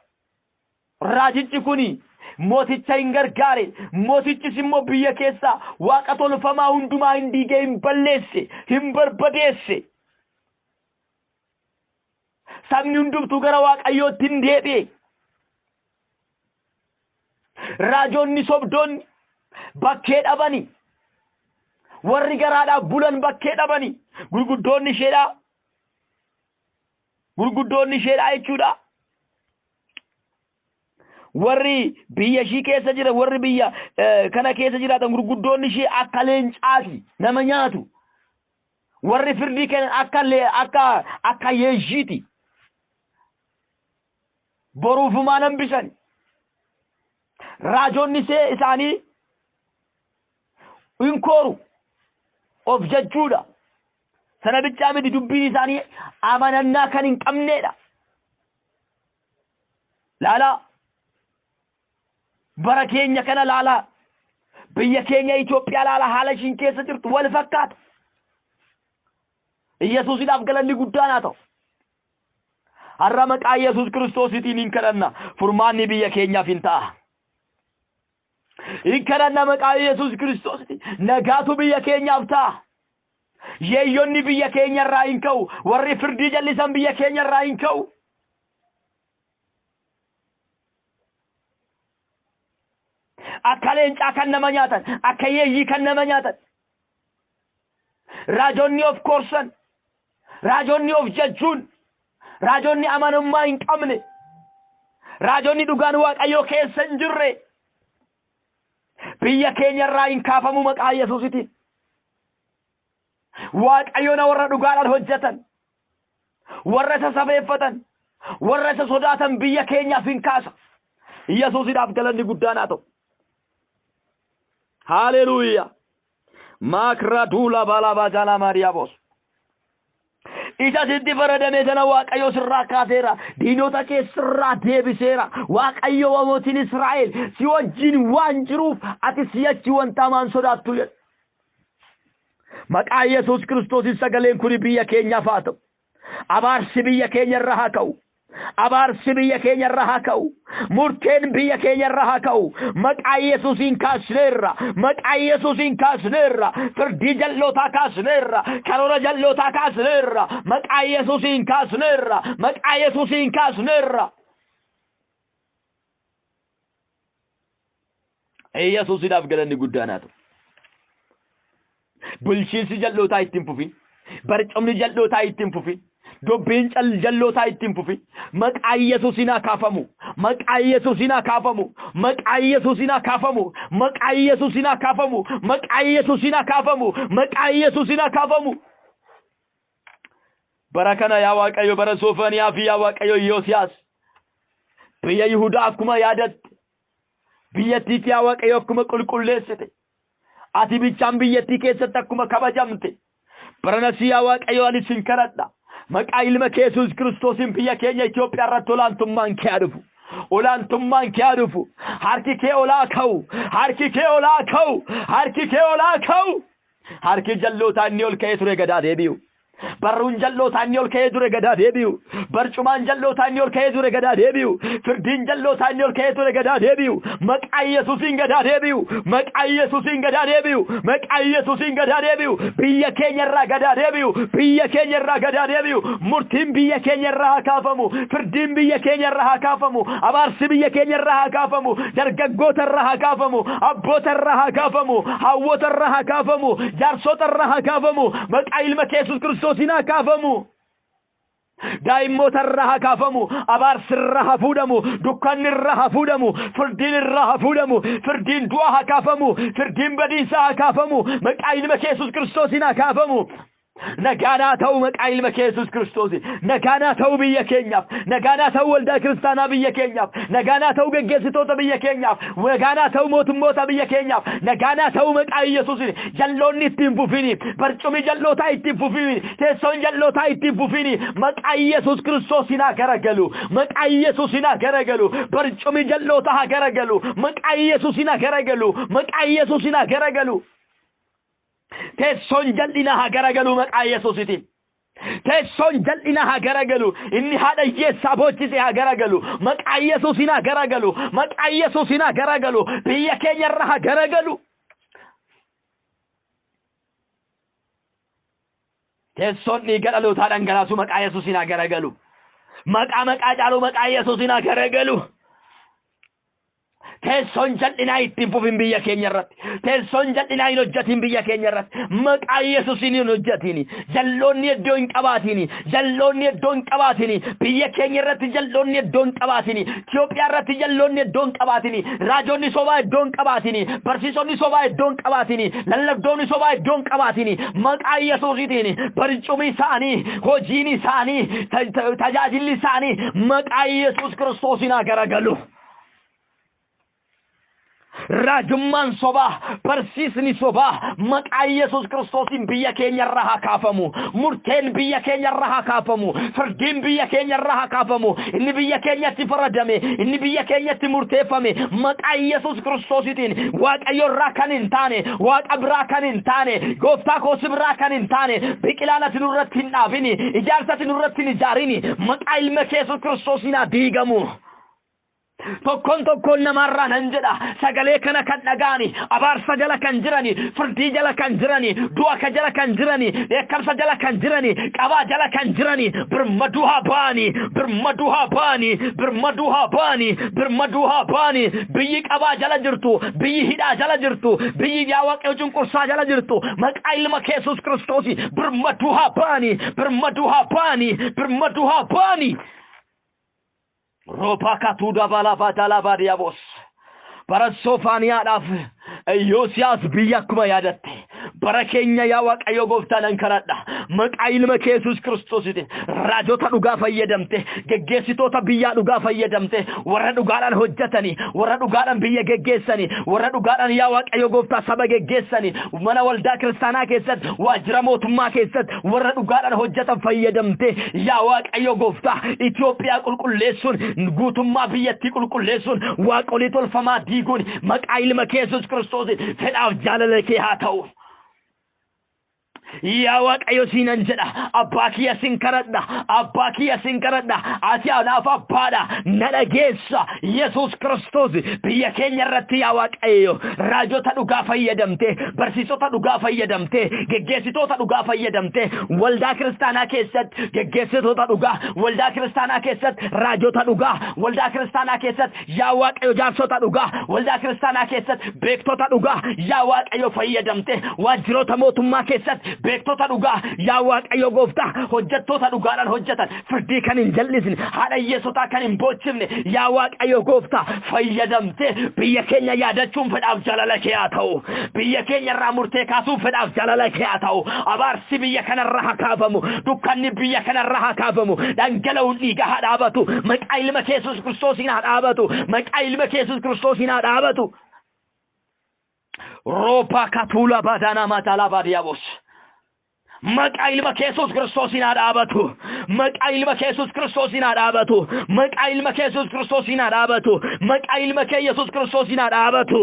raajichi kuni mooticha hin gargaare. mootichis immoo biyya keessa waaqa tolfamaa hundumaa hin diige, hin balleesse, hin barbadeesse. sabni hundumtuu gara Waaqayyootti hin deebi'e. raajonni sobdoonni bakkee dhabani. warri garaadhaaf bulan bakkee dhabani. gurguddoonni isheedhaa jechuudha. warri biyya ishii keessa jira, warri biyya kana keessa jiraatan gurguddoonni ishee akka leencaati nama nyaatu. warri firdii kennan akka yeeshiiti. boruufumaan hambisan. raajonni isaanii inkooru of jechuudha. sana bichaa miti dubbiin isaanii amanannaa kan hin qabneedha. laalaa bara keenya kana laalaa. biyya keenya Itoophiyaa laalaa haala ishiin keessa jirtu wal fakkaata. Yesuusidhaaf galanni guddaan haa ta'u. har'a maqaa Yesuus Kiristoositiin hin kadhanna. furmaanni biyya keenyaaf hin ta'a. hin kadhanna maqaa Yesuus Kiristoositiin. nagaatu biyya keenyaaf ta'a. yeeyyonni biyya keenya irraa hin ka'u. warri firdii jallisan biyya keenya irraa hin ka'u. akka leencaa kan nama nyaatan, akka yeeyyii kan nama nyaatan. raajonni of korsan, raajonni of jajjuun, raajonni amanummaa hin qabne, raajonni dhugaan Waaqayyoo keessa hin jirre biyya keenya irraa hin kaafamu maqaa Yesuusitiin. Waaqayyoon warra dhugaadhaan hojjetan, warra isa safeeffatan, warra isa sodaatan biyya keenyaaf hin kaasa. Yesuusidhaaf galanni guddaan haa ta'u. Haleluuyaa. Makradula balabajala Mariyaabos. isa sitti faradame sana Waaqayyo sirraa kaaseera. diinota kee sirraa deebiseera. Waaqayyo mootiin Israa'el si wajjin waan jiruuf ati si'achi wanta hamaan sodaattu jedha. maqaa Yesuus Kiristoos sagaleen kun biyya keenyaaf haa ta'u. abaarsi biyya keenya irraa haa ka'u. abaarsi biyya keenya irraa haa ka'u, murteen biyya keenya irraa haa ka'u. Maqaa Yesuusiin kaasneerra, maqaa Yesuusiin kaasneerra, firdii jal'ootaa kaasneerra, karoora jal'ootaa kaasneerra, maqaa Yesuusiin kaasneerra, maqaa Yesuusiin kaasneerra. Yesuusiidhaaf galanni guddaan haa ta'u. Bulchiinsi jal'ootaa ittiin fufin, barcumni jal'ootaa ittiin fufin, dubbiin jal'ootaa ittiin fufin. Maqaa Yesuusiin haa kaafamu, maqaa Yesuusiin haa kaafamu, maqaa Yesuusiin haa kaafamu, maqaa Yesuusiin haa kaafamu, maqaa Yesuusiin haa kaafamu, maqaa Yesuusiin haa kaafamu. Bara kana yaa Waaqayyo, bara Soofooniyaa fi yaa Waaqayyo Yoosiyaas biyya Yihudaa akkuma yaadatte, biyyattii yaa Waaqayyo akkuma qulqulleessite, ati bichaan biyyattii keessatti akkuma kabajamte, baranas yaa Waaqayyo ani sin kadhadha. Maqaa ilma kee Yesuus Kiristoosiin biyya keenya Itoophiyaa irratti olaantummaan kee haa dhufu, olaantummaan kee haa dhufu. Harki kee olaa ka'u, harki kee olaa ka'u, harki kee olaa ka'u. Harki jal'ootaa inni ol ka'ee ture gadaa deebi'u. Barruun jal'ootaa inni ol ka'ee ture gadaa deebi'u. Barcumaan jal'ootaa inni ol ka'ee ture gadaa deebi'u. Firdiin jal'ootaa inni ol ka'ee ture gadaa deebi'u. Maqaa Yesuusiin gadaa deebi'u. Maqaa Yesuusiin gadaa deebi'u. Maqaa Yesuusiin gadaa deebi'u. Biyya keenya irraa gadaa deebi'u. Biyya keenya irraa gadaa deebi'u. Murtiin biyya keenya irraa haa kaafamu. Firdiin biyya keenya irraa haa kaafamu. Abaarsi biyya keenya irraa haa kaafamu. Dargaggoota irraa haa kaafamu. Abboota irraa haa kaafamu. Hawwoota irraa haa kaafamu. Jaarsota irraa haa kaafamu. Maqaa ilma kee Yesuus Kiristoosiin haa kaafamu. Daa'immoota irraa haa kaafamu. Abaarsi irraa haa fuudhamu. Dukkanni irraa haa fuudhamu. Firdiin irraa haa fuudhamu. Firdiin du'aa haa kaafamu. Firdiin badiisaa haa kaafamu. Maqaa ilma kee Yesuus Kiristoosiin haa kaafamu. Nagaanaa ta'u maqaa ilma kee Yesuus Kiristoos. Nagaanaa ta'u biyya keenyaaf. Nagaanaa ta'u waldaa kiristaanaa biyya keenyaaf. Nagaanaa ta'u geggeessitoota biyya keenyaaf. Nagaanaa ta'u mootummoota biyya keenyaaf. Nagaanaa ta'u maqaa Yesuusiin. Jalloonni ittiin fufini. Barcumi jallootaa ittiin fufini. Teessoon jallootaa ittiin fufini. Maqaa Yesuus Kiristoosiin haa garagalu. Maqaa Yesuusiin haa garagalu. Barcumi jallootaa haa garagalu. Maqaa Yesuusiin haa garagalu. Maqaa Yesuusiin haa garagalu. Teessoon jal'ina haa garagalu maqaa Yesuusiitiin. Teessoon jal'ina haa garagalu. Inni haadha hiyyeessaa boochise haa garagalu. Maqaa Yesuusiin haa garagalu. Maqaa Yesuusiin haa garagalu. Biyya keenya irra haa garagalu. Teessoon dhiiga dhalootaa dhangalaasu maqaa Yesuusiin haa garagalu. Maqaa caalu maqaa Yesuusiin haa garagalu. Teessoon jal'inaa ittiin fufin biyya keenya irratti. Teessoon jal'inaa hin hojjetin biyya keenya irratti. Maqaa Yesuusiin hin hojjetin. Jalloonni iddoo hin qabaatin. Jalloonni iddoo hin qabaatin. Biyya keenya irratti jalloonni iddoo hin qabaatin. Itoophiyaa irratti jalloonni iddoo hin qabaatin. Raajonni sobaa iddoo hin qabaatin. Barsiisonni sobaa iddoo hin qabaatin. Lallabdoonni sobaa iddoo hin qabaatin. Maqaa Yesuusiitiin barcumi isaanii, hojiin isaanii, tajaajilli isaanii maqaa Yesuus Kiristoosiin haa garagalu. Raajummaan sobaa, barsiisni sobaa maqaa Yesuus Kiristoosiin biyya keenya irraa haa kaafamu. Murteen biyya keenya irraa haa kaafamu. Firdiin biyya keenya irraa haa kaafamu. Inni biyya keenyatti faradame, inni biyya keenyatti murteeffame maqaa Yesuus Kiristoosiitiin. Waaqayyo irraa kan hin taane, Waaqa biraa kan hin taane, Gooftaa koos biraa kan hin taane, biqilaan ati nurratti hin dhaabini, ijaarsa ati nurratti hin ijaarini. Maqaa ilma kee Yesuus Kiristoosiin haa diigamu. Tokkoon namarraa nan jedha sagalee kana kan dhagaani abaarsa jala kan jirani, firdii jala kan jirani, du'a jala kan jirani, eekkamsa jala kan jirani, qabaa jala kan jirani, birmaduu haa baani, birmaduu haa baani, birmaduu haa baani, birmaduu haa baani. Biyyi qabaa jala jirtu, biyyi hidhaa jala jirtu, biyyi yaa Waaqayyo cunqursaa jala jirtu maqaa ilma kee Yesuus Kiristoos birmaduu haa baani, birmaduu haa baani, birmaduu haa baani. Ropa katuda bala batala badiabos. Bara Soofooniyaadhaaf Yoosiyaas biyya akkuma yaadatte. Bara keenya yaa Waaqayyo gooftaan kadhadha. Maqaa ilma kee Yesuus Kiristoositiin raajota dhugaa fayyadamte, geggeessitoota biyyaa dhugaa fayyadamte, warra dhugaadhaan hojjetanii, warra dhugaadhaan biyya geggeessanii, warra dhugaadhaan yaa Waaqayyo gooftaa saba geggeessanii, mana waldaa kiristaanaa keessatti, waajjira mootummaa keessatti warra dhugaadhaan hojjetan fayyadamte yaa Waaqayyo gooftaa Itoophiyaa qulqulleessuun, guutummaa biyyattii qulqulleessuun, waaqolii tolfamaa diiguun maqaa ilma kee Yesuus Kiristoosiin fedhaaf jaalala kee haa ta'u. yaa waaqayyo siinan jedha abbaa kiyya sin kadhadha ati anaaf abbaadha na dhageessa Yesuus Kiristoos biyya keenya irratti yaa waaqayyo raajota dhugaa fayyadamtee barsiisota dhugaa fayyadamtee geggeessitoota dhugaa fayyadamtee waldaa kiristaanaa keessatti geggeessitoota dhugaa waldaa kiristaanaa keessatti raajota dhugaa waldaa kiristaanaa keessatti yaa waaqayyo jaarsota dhugaa waldaa kiristaanaa keessatti beektota dhugaa yaa waaqayyo fayyadamtee waajjiroota mootummaa keessatti beektota dhugaa yaa waaqayyo gooftaa hojjettoota dhugaadhaan hojjetan firdii kan hin jallisne haadha hiyyeessotaa kan hin boochifne yaa waaqayyo gooftaa fayyadamtee biyya keenya yaadachuun fedhaaf jaalala kee haa ta'u biyya keenya irraa murtee kaasuun fedhaaf jaalala kee haa ta'u abaarsi biyya kanarraa haa kaafamu dukkanni biyya kanarraa haa kaafamu dhangala'uun dhiiga haa dhaabatu maqaa ilma kee Yesuus Kiristoosiin haa dhaabatu maqaa ilma kee Yesuus Kiristoosiin haa dhaabatu ropa katula badana matala badiabos maqaa ilma kee Yesuus Kiristoosiin haa dhaabatu maqaa ilma kee Yesuus Kiristoosiin haa dhaabatu maqaa ilma kee Yesuus Kiristoosiin haa dhaabatu maqaa ilma kee Yesuus Kiristoosiin haa dhaabatu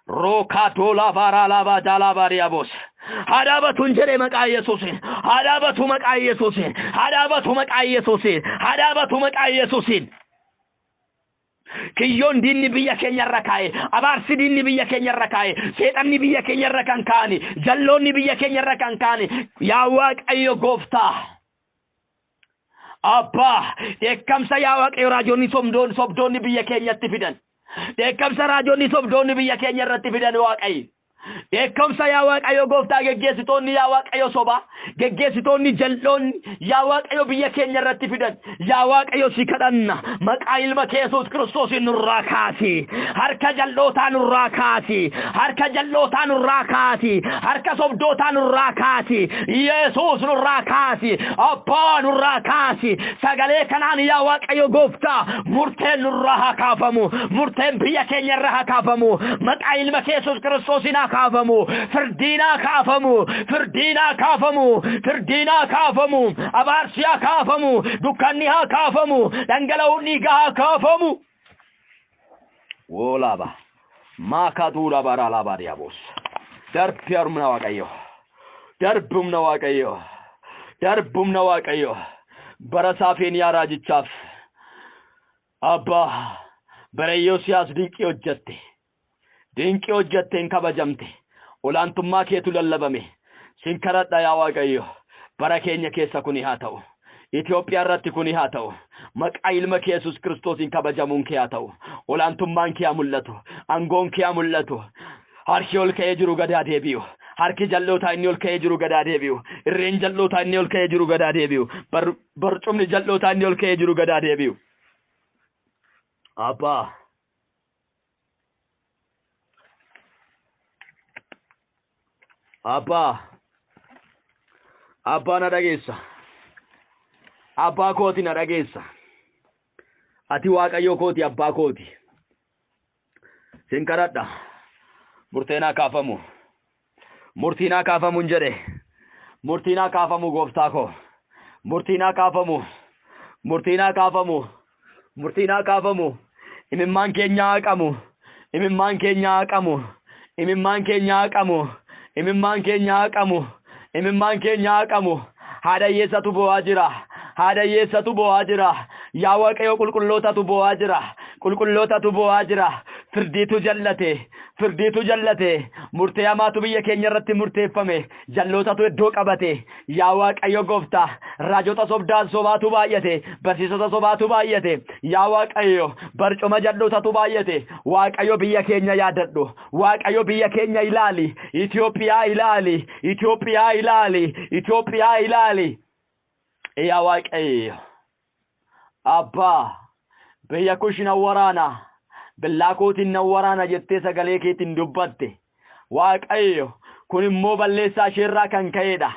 roka tola varala badala badiabos hadabatu njere maqaa Yesuusin hadabatu maqaa Yesuusin hadabatu maqaa Yesuusin hadabatu maqaa Yesuusin kiyyoon diinni biyya keenya irra kaa'e abaarsi diinni biyya keenya irra kaa'e seexanni biyya keenya irra kan kaa'ani jalloonni biyya keenya irra kan kaa'ani yaa waaqayyo gooftaa abbaa dheekkamsa yaa waaqayyo raajoonni sobdoonni biyya keenyatti fidan dheekkamsa raajoonni sobdoonni biyya keenya irratti fidan waaqayyo dheekkamsa yaa waaqayyo gooftaa geggeessitoonni yaa waaqayyo soba geggeessitoonni jalloonni yaa waaqayyo biyya keenya irratti fidan yaa waaqayyo si kadhanna maqaa ilma kee Yesuus Kiristoosiin nurraa kaasi harka jallootaa nurraa kaasi harka jallootaa nurraa kaasi harka sobdootaa nurraa kaasi Yesuus nurraa kaasi abbaa nurraa kaasi sagalee kanaan yaa waaqayyo gooftaa murteen nurraa haa kaafamu murteen biyya keenya irraa haa kaafamu maqaa ilma kee Yesuus Kiristoosiin kaafamu firdina kaafamu abaarsi haa kaafamu dukkanni haa kaafamu dhangala'uun dhiiga haa kaafamu wolaba maakatuudha baraalaba diabos darbumna waaqayyo bara saafeen yaa raajichaaf abbaa bara Yoosiyaas dinqii hojjetteen kabajamte olaantummaa keetu lallabame sin kadhadha yaa waaqayyo bara keenya keessa kuni haa ta'u Itoophiyaa irratti kuni haa ta'u maqaa ilma kee Yesuus Kiristoosiin kabajamuun kee haa ta'u olaantummaan kee haa mul'atu aangoon kee haa mul'atu harki ol ka'ee jiru gadaa deebi'u harki jallootaa inni ol ka'ee jiru gadaa deebi'u irreen jallootaa inni ol ka'ee jiru gadaa deebi'u barcumni jallootaa inni ol ka'ee jiru gadaa deebi'u Abbaa na dhageessa abbaa kooti na dhageessa ati waaqayyo kooti abbaa kooti sin kadhadha murteenaa kaafamu jedhe murteenaa kaafamu gooftaa koo murteenaa kaafamu imimmaan keenya haqamu haadha hiyyeessatu bo'aa jira yaa waaqayyo qulqullootatu bo'aa jira firdiitu jallate murtee hamaatu biyya keenya irratti murteeffame jallootatu iddoo qabate yaa waaqayyo gooftaa raajota sobaatu baay'ate barsiisota sobaatu baay'ate yaa waaqayyo barcuma jallootatu baay'ate waaqayyo biyya keenya yaadadhu waaqayyo biyya keenya ilaali Itoophiyaa ilaali yaa waaqayyo abbaa biyya kushina waraana billaa kootiin na waraana jettee sagalee keetiin dubbatte waaqayyo kun immoo balleessaa isheerraa kan ka'edha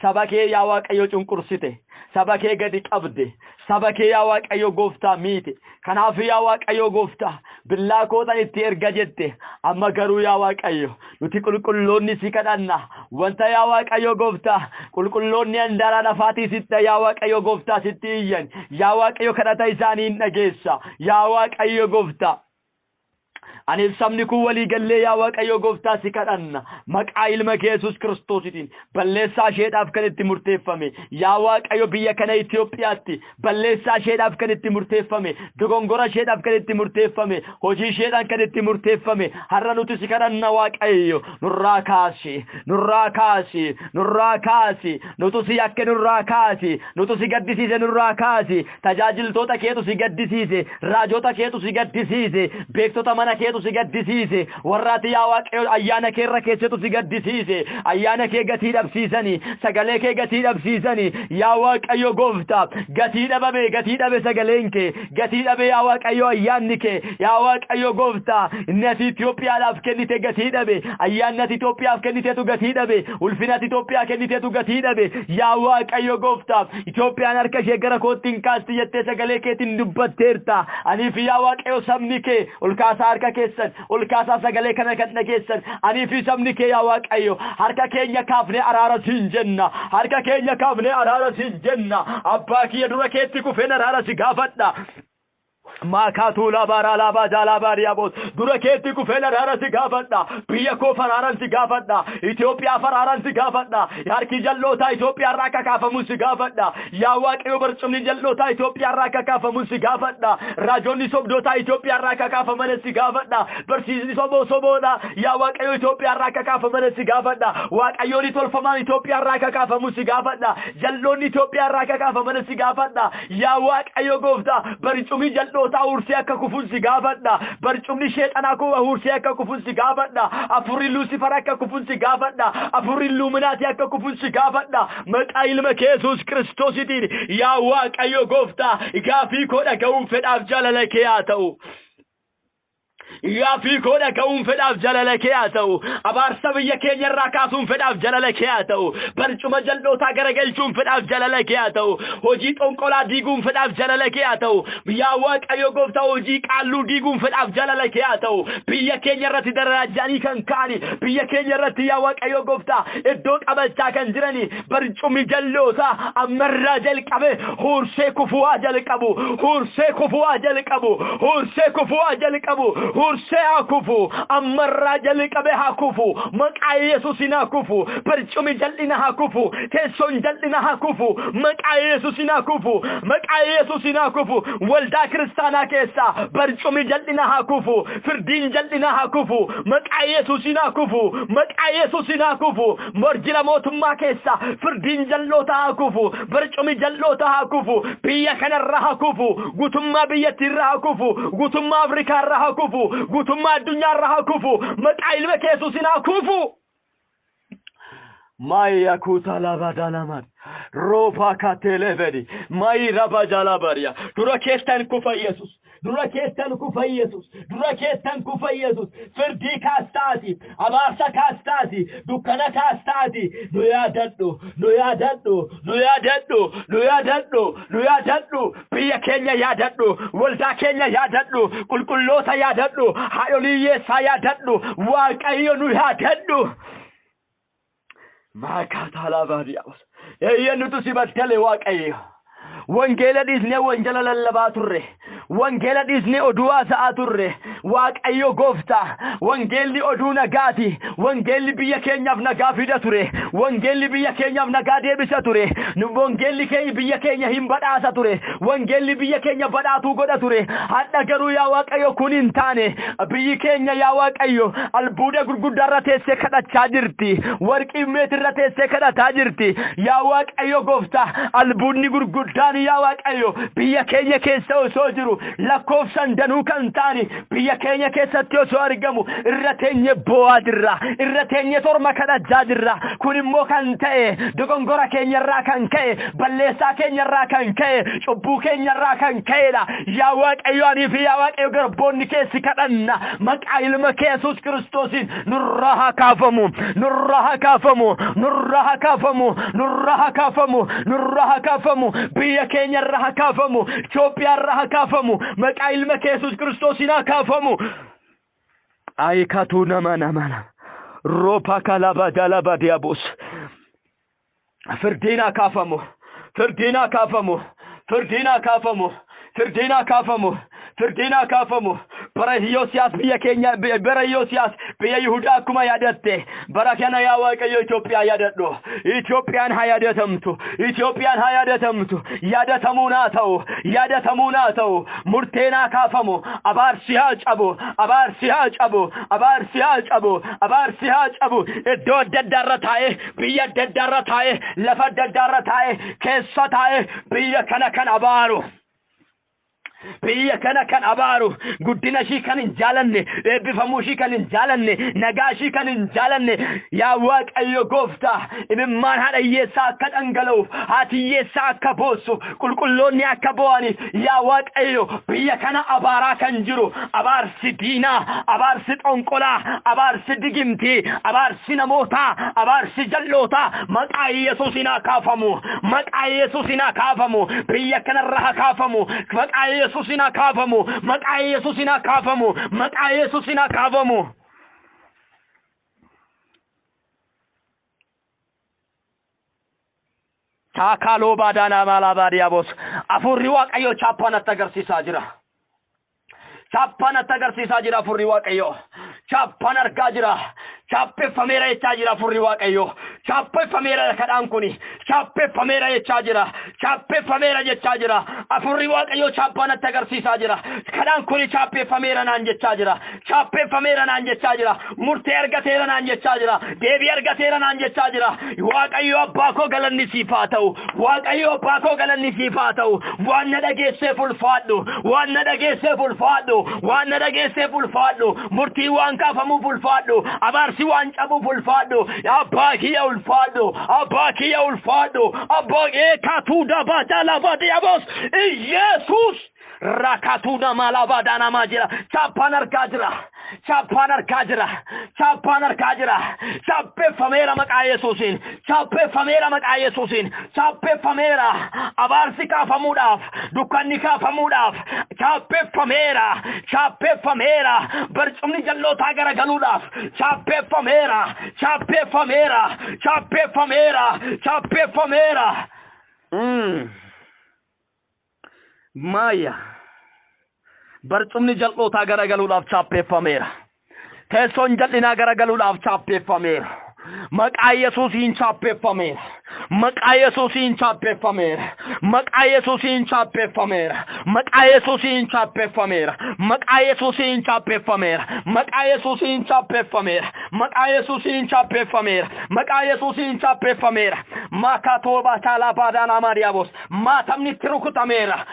saba kee yaa waaqayyo cunqursite saba kee gadi qabde saba kee yaa waaqayyo gooftaa miite kanaaf yaa waaqayyo gooftaa billaa kootan itti erga jette amma garuu yaa waaqayyo nuti qulqulloonni si kadhanna wanta yaa waaqayyo gooftaa qulqulloonni handaara lafaatii sitta yaa waaqayyo gooftaa sitti iyyan yaa waaqayyo kadhata isaanii hin dhageessa yaa waaqayyo gooftaa aniif sabni kun walii gallee yaa Waaqayyo gooftaa si kadhanna maqaa ilma kee Yesuus Kiristoositiin balleessaa isheedhaaf kan itti murteeffame yaa Waaqayyo biyya kana Itoophiyaatti balleessaa isheedhaaf kan itti murteeffame dogongora isheedhaaf kan itti murteeffame hojii isheedhaan kan itti murteeffame har'a nuti si kadhanna Waaqayyo nurraa kaasi nuti si yakke nurraa kaasi nuti si gaddisiise nurraa kaasi tajaajiltoota keetu si gaddisiise raajota keetu si gaddisiise beektota mana keetu si gaddisiise warraati yaa Waaqayyo ayyaana kee irra keessetu si gaddisiise ayyaana kee gatii dhabsiisanii sagalee kee gatii dhabsiisanii yaa Waaqayyo gooftaa gatii dhabe sagaleen kee gatii dhabe yaa Waaqayyo ayyaanni kee yaa Waaqayyo gooftaa innati Itoophiyaadhaaf kennite gatii dhabe ayyaannati Itoophiyaaf kennitetu gatii dhabe ulfinati Itoophiyaa kennitetu gatii dhabe yaa Waaqayyo gooftaa Itoophiyaan harka ishee gara kootiin kaasti jettee sagalee keetiin dubbatteerta aniif yaa Waaqayyo sabni kee ol kaasaa harka keessan ol kaasaa sagalee kana kan dhageessan aniif sabni kee yaa Waaqayyo harka keenya kaafne araara siin jenna harka keenya kaafne araara siin jenna abbaa kiyya dura keetti kufeen araara si gaafadha Makatu la bara la ba jala baria bos dura keetti kufeen araara si gaafadha biyya koo faraaran si gaafadha Itoophiyaa faraaran si gaafadha harki jalloota Itoophiyaa irraa akka kaafamu si gaafadha yaa Waaqayyo barcumni jalloota Itoophiyaa irraa akka kaafamu si gaafadha raajonni sobdoota Itoophiyaa irraa akka kaafaman si gaafadha barsiisni soboodha yaa Waaqayyo Itoophiyaa irraa akka kaafaman si gaafadha Waaqayyoon tolfamaan Itoophiyaa irraa akka kaafamu si gaafadha jalloonni Itoophiyaa irraa akka kaafaman si gaafadha yaa Waaqayyo gooftaa barcumni jalloota ursee akka kufuun si gaafadha barcumni sheexanaa koo ursee akka kufuun si gaafadha afurri Lucifer akka kufuun si gaafadha afurri Illuminaati akka kufuun si gaafadha maqaa ilma kee Yesuus Kiristoositiin yaa Waaqayyo gooftaa gaafii koo dhaga'uun fedhaaf jaalala kee haa ta'u Yaafii koo dhaga'uun fedhaaf jaalala kee haa ta'u abaarsa biyya keenya irraa kaasuun fedhaaf jaalala kee haa ta'u barcuma jal'ootaa garagalchuun fedhaaf jaalala kee haa ta'u hojii xonqolaa diiguun fedhaaf jaalala kee haa ta'u yaa Waaqayyo gooftaa hojii qaalluu diiguun fedhaaf jaalala kee haa ta'u biyya keenya irratti dararaajanii kan ka'ani biyya keenya irratti yaa Waaqayyo gooftaa iddoo qabachaa kan jirani barcumni jal'ootaa ammarraa jalqabe hursee kufu'aa jalqabu hursee kufu'aa jalqabu hursee kufu'aa jalqabu hursee hakufu ammarraa jalqabe hakufu maqaa Yesuusin hakufu barcumni jal'ina hakufu teessoon jal'ina hakufu maqaa Yesuusin hakufu maqaa Yesuusin hakufu waldaa kiristaanaa keessa barcumni jal'ina hakufu firdiin jal'ina hakufu maqaa Yesuusin hakufu maqaa Yesuusin hakufu morjila mootummaa keessa firdiin jal'oota hakufu barcumni jal'oota hakufu biyya kanarra hakufu guutummaa biyyattiirra hakufu guutummaa Afrikaarra hakufu guutummaa addunyaa irra hakufu maqaa ilma kee Yesuusin hakufu Maya kutala badalaman ropa katelevedi mai rabajala baria dura keessan kufa Yesuus dura keessan kufa Yesuus dura keessan kufa Yesuus firdi kaastati abaarsa kaastati dukkana kaastati nu yaadadhu biyya keenya yaadadhu waldaa keenya yaadadhu qulqulloota yaadadhu haadholiyyeessaa yaadadhu Waaqayyo nu yaadadhu Makatala bariyaos eyyenutu sibattale Waaqayyo wangeela dhiisnee wanjala lallabaa turre wangeela dhiisnee oduu haasa'aa turre Waaqayyo gooftaa wangeelli oduu nagaati wangeelli biyya keenyaaf nagaa fida ture wangeelli biyya keenyaaf nagaa deebisa ture wangeelli biyya keenya hin badhaasa ture wangeelli biyya keenya badhaatuu godha ture hadha garuu yaa Waaqayyo kun hin taane biyyi keenya yaa Waaqayyo albuuda gurguddaarra teessee kadhachaa jirti warqii meetirra teessee kadhataa jirti yaa Waaqayyo gooftaa albuudni gurguddaan yaa Waaqayyo biyya keenya keessa osoo jiru lakkoofsan danuu kan taani biyya keenya keessatti osoo argamu irra teenye boo'aa jirra irra teenye torma kadhachaa jirra kun immoo kan ta'e dogongora keenya irraa kan ka'e balleessaa keenya irraa kan ka'e cubbuu keenya irraa kan ka'edha yaa Waaqayyo ani fi yaa Waaqayyo garboonni keessi kadhanna maqaa ilma kee Yesuus Kiristoosiin nurraa haa kaafamu nurraa haa kaafamu nurraa haa kaafamu nurraa haa kaafamu nurraa haa kaafamu biyya keenya irraa haa kaafamu Itoophiyaa irraa haa kaafamu maqaa ilma kee Yesuus Kiristoosiin haa kaafamu Aikatu namana ropa kalaba dalaba diabos Ferdina kafamu Ferdina kafamu Ferdina kafamu Ferdina kafamu Ferdina kafamu بريوسياس بيا كينيا بريوسياس بيا يهودا كما يادته بركنا يا واقع إثيوبيا يادتو إثيوبيان هيادتمتو إثيوبيان هيادتمتو يادتموناتو مرتنا كافمو أبار سياج أبو الدو ددارتاي بيا ددارتاي لفا ددارتاي كيساتاي بيا كان أبارو بيا كان أبارو قدنا شي كان جالني بفهموشي كان جالني نجاشي كان جالني يا واق أيو قفتا إمن مان هذا يساك أنجلو هاتي يساك بوسو كلوني أكبواني يا واق أيو بيا كان أبارا كنجرو أبار سدينا أبار سد أنقلا أبار سدقمتي أبار سنموتا أبار سجلوتا مقا يسوسنا كافمو بيا كان الرها كافمو مقا يسوسنا كافمو تاكالو بادانا مالا باديابوس أفوري واقعيو چاپانا تگرسيسا جرا أفوري واقعيو چاپانا ارقا جرا چاپے فمیرا یہ چاجرا فری واقعیو چاپے فمیرا کدانکونی چاپے فمیرا یہ چاجرا افری واقعیو چاپانا تگرسیسا جرا کدانکونی چاپے فمیرا نانجے چاجرا مرتے ارگتیرا نانجے چاجرا دیوی ارگتیرا نانجے چاجرا واقعیو اباکو گلنی صفاتو وانا دگے سیف الفادو مرتی وان کافمو فالفادو ابار سوان ابو فلفادو اباكي يا الفادو اباكي كاتودا بدلا بديابوس يسوع rakatuna malabadana majira chapanar kajra chape famera maka Yesusin chape famera abarsi ka famudaf dukanni ka famudaf chape famera barchumni jallo tagara galudaf chape famera Maya barcumni jal'oo taa garagaluudhaaf chaappeeffameera. Teessoon jal'inaa garagaluudhaaf chaappeeffameera. Maqaa Yesuusiin chaappeeffameera. Maqaa Yesuusiin chaappeeffameera. Makatoo batala badana mariabos. Matamni tirukutameera.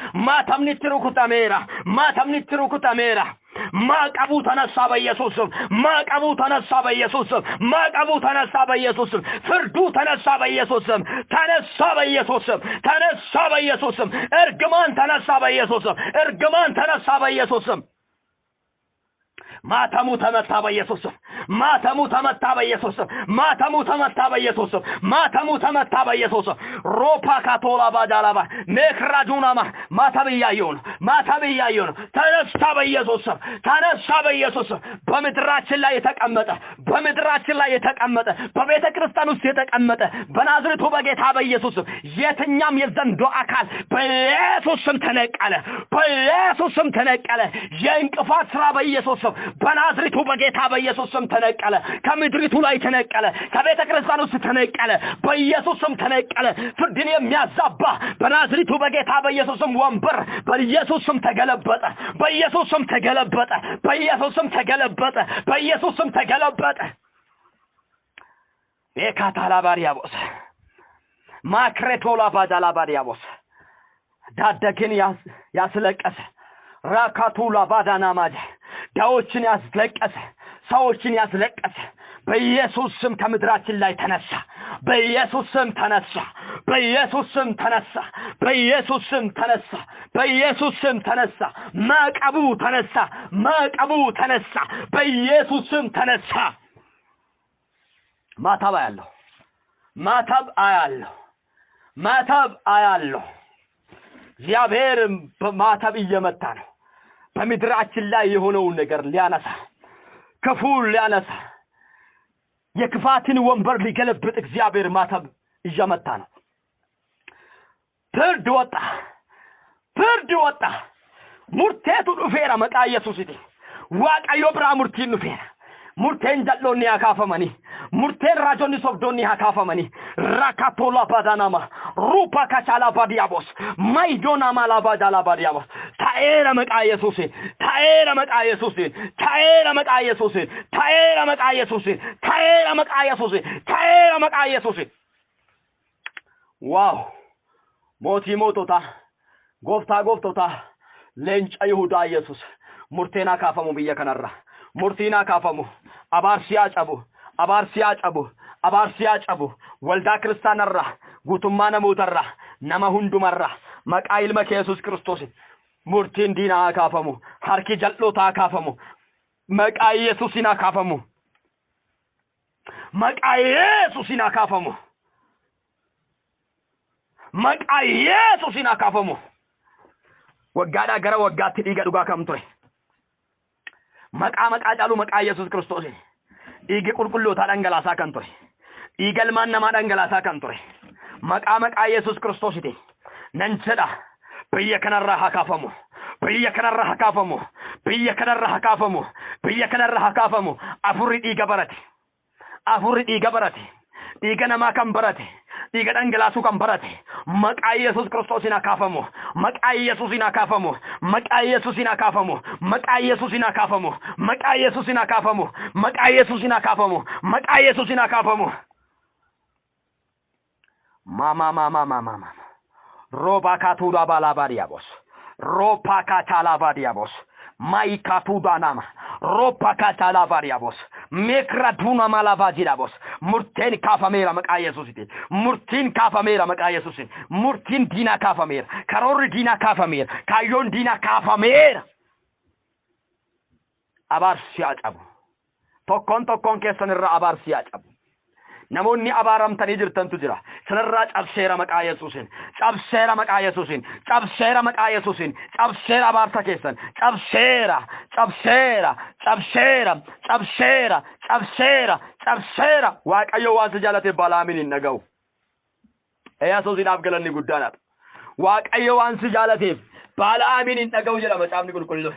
ما قبوتنا صاب يسوع ما قبوتنا صاب يسوع فردوتنا صاب يسوع تنصاب يسوع ارجمان تنصاب يسوع ما تموت متى بيسوس روبا كاتولا باجالابا نكراجونا ما تبيايون تنصاب يسوس بمدراچ لا يتقمطه ببيت ክርስቲያን ውስጥ የተቀመጠ በናዝሬቱ በጌታ በኢየሱስ የትኛም የዘንዶ አካል በኢየሱስ ስም ተነቀለ የእንቅፋት ስራ በኢየሱስ በናዝሬቱ በጌታ በኢየሱስ ስም ተነቀለ ከምድሪቱ ላይ ተነቀለ ከቤተ ክርስቲያን ውስጥ ተነቀለ በኢየሱስ ስም ተነቀለ ፍርድን የሚያዛባ በናዝሬቱ በጌታ በኢየሱስ ስም ወንበር በኢየሱስ ስም ተገለበጠ ኤካታላ ባሪያቦስ ማክሬቶላ ባዳላ ባሪያቦስ ዳደግን ያስለቀሰ ራካቱላ ባዳና ማደ ዳዎችን ያስለቀሰ ሰዎችን ያስለቀሰ በኢየሱስ ስም ከምድራችን ላይ ተነሳ በኢየሱስ ስም ተነሳ ማቀቡ ተነሳ በኢየሱስ ስም ተነሳ ማታብ አያለሁ እግዚአብሔር በማታብ እየመታ ነው በምድራችን ላይ የሆነውን ነገር ሊያነሳ ክፉን ሊያነሳ የክፋትን ወንበር ሊገለብጥ እግዚአብሔር ማታብ እየመታ ነው ፍርድ ወጣ ሙርቴቱ ዱፌራ መቃ ኢየሱስቲ waaqayyo biraa murtiin dhufeera. Murteen jalloonni haa kaafamanii, murteen raajonni sobdoonni haa kaafamanii. Rakatola badanama rupa kachala badiabos maidona malabadala badiabos. Ta'eera maqaa Yesuusiin, ta'eera maqaa Yesuusiin, ta'eera maqaa Yesuusiin, ta'eera maqaa Yesuusiin, ta'eera maqaa Yesuusiin, ta'eera maqaa Yesuusiin. Waaw! Mootii moototaa, gooftaa gooftotaa, leenca Yihuudaa Yesuus murteen haa kaafamu biyya kanarra. Murtiin haa kaafamu. Abaarsi haa cabu, abaarsi haa cabu, abaarsi haa cabu. Waldaa kiristaanarra, guutummaa namootarra, nama hundumarra maqaa ilma kee Yesuus Kiristoosiin murtiin diinaa haa kaafamu. Harki jal'ootaa haa kaafamu. Maqaa Yesuusiin haa kaafamu. Maqaa Yesuusiin haa kaafamu. Maqaa Yesuusiin haa kaafamu. Waggaadhaa gara waggaatti dhiiga dhugaa kam ture. Maqaa caalu maqaa Yesuus Kiristoosiin dhiigi qulqullootaa dhangalaasaa kan ture. Dhiiga ilmaan namaa dhangalaasaa kan ture. Maqaa Yesuus Kiristoosiitiin nan jedha biyya kanarraa haa kaafamu. Biyya kanarraa haa kaafamu. Biyya kanarraa haa kaafamu. Biyya kanarraa haa kaafamu. Afurri dhiiga barate. Afurri dhiiga barate. Dhiiga namaa kan barate. Dhiiga dhangalaasuu kan barate. Maqaa Yesuus Kiristoosiin haa kaafamu. Maqaa Yesuusiin haa kaafamu. Maqaa Yesuusiin haa kaafamu. Maqaa Yesuusiin haa kaafamu. Maqaa Yesuusiin haa kaafamu. Maqaa Yesuusiin haa kaafamu. Maqaa Yesuusiin haa kaafamu. Mama. Roba katuda balabadiabos. Ropa katalabadiabos. Maikatuda nama. Ropa katalabadiabos. Mekraduna malavajidabos. Murteen kaafameera maqaa Yesuusiin. Murtiin kaafameera maqaa Yesuusiin. Murtiin diinaa kaafameera. Karoorri diinaa kaafameera. Kaayyoon diinaa kaafameera. Abaarsi haa cabu. Tokkoon keessan irra abaarsi haa cabu. Namoonni abaaramtanii jirtantu jira. Sanarraa cabseera maqaa Yesuusiin. Cabseera maqaa Yesuusiin. Cabseera maqaa Yesuusiin. Cabseera abaarsa keessan. Cabseera. Cabseera. Cabseera. Cabseera. Cabseera. Cabseera. Waaqayyo waan si jaalate Balaamin hin dhaga'u. Yesuusiidhaaf galanni guddaadha. Waaqayyo waan si jaalateef Balaamin hin dhaga'u jedha macaafni qulqulluun.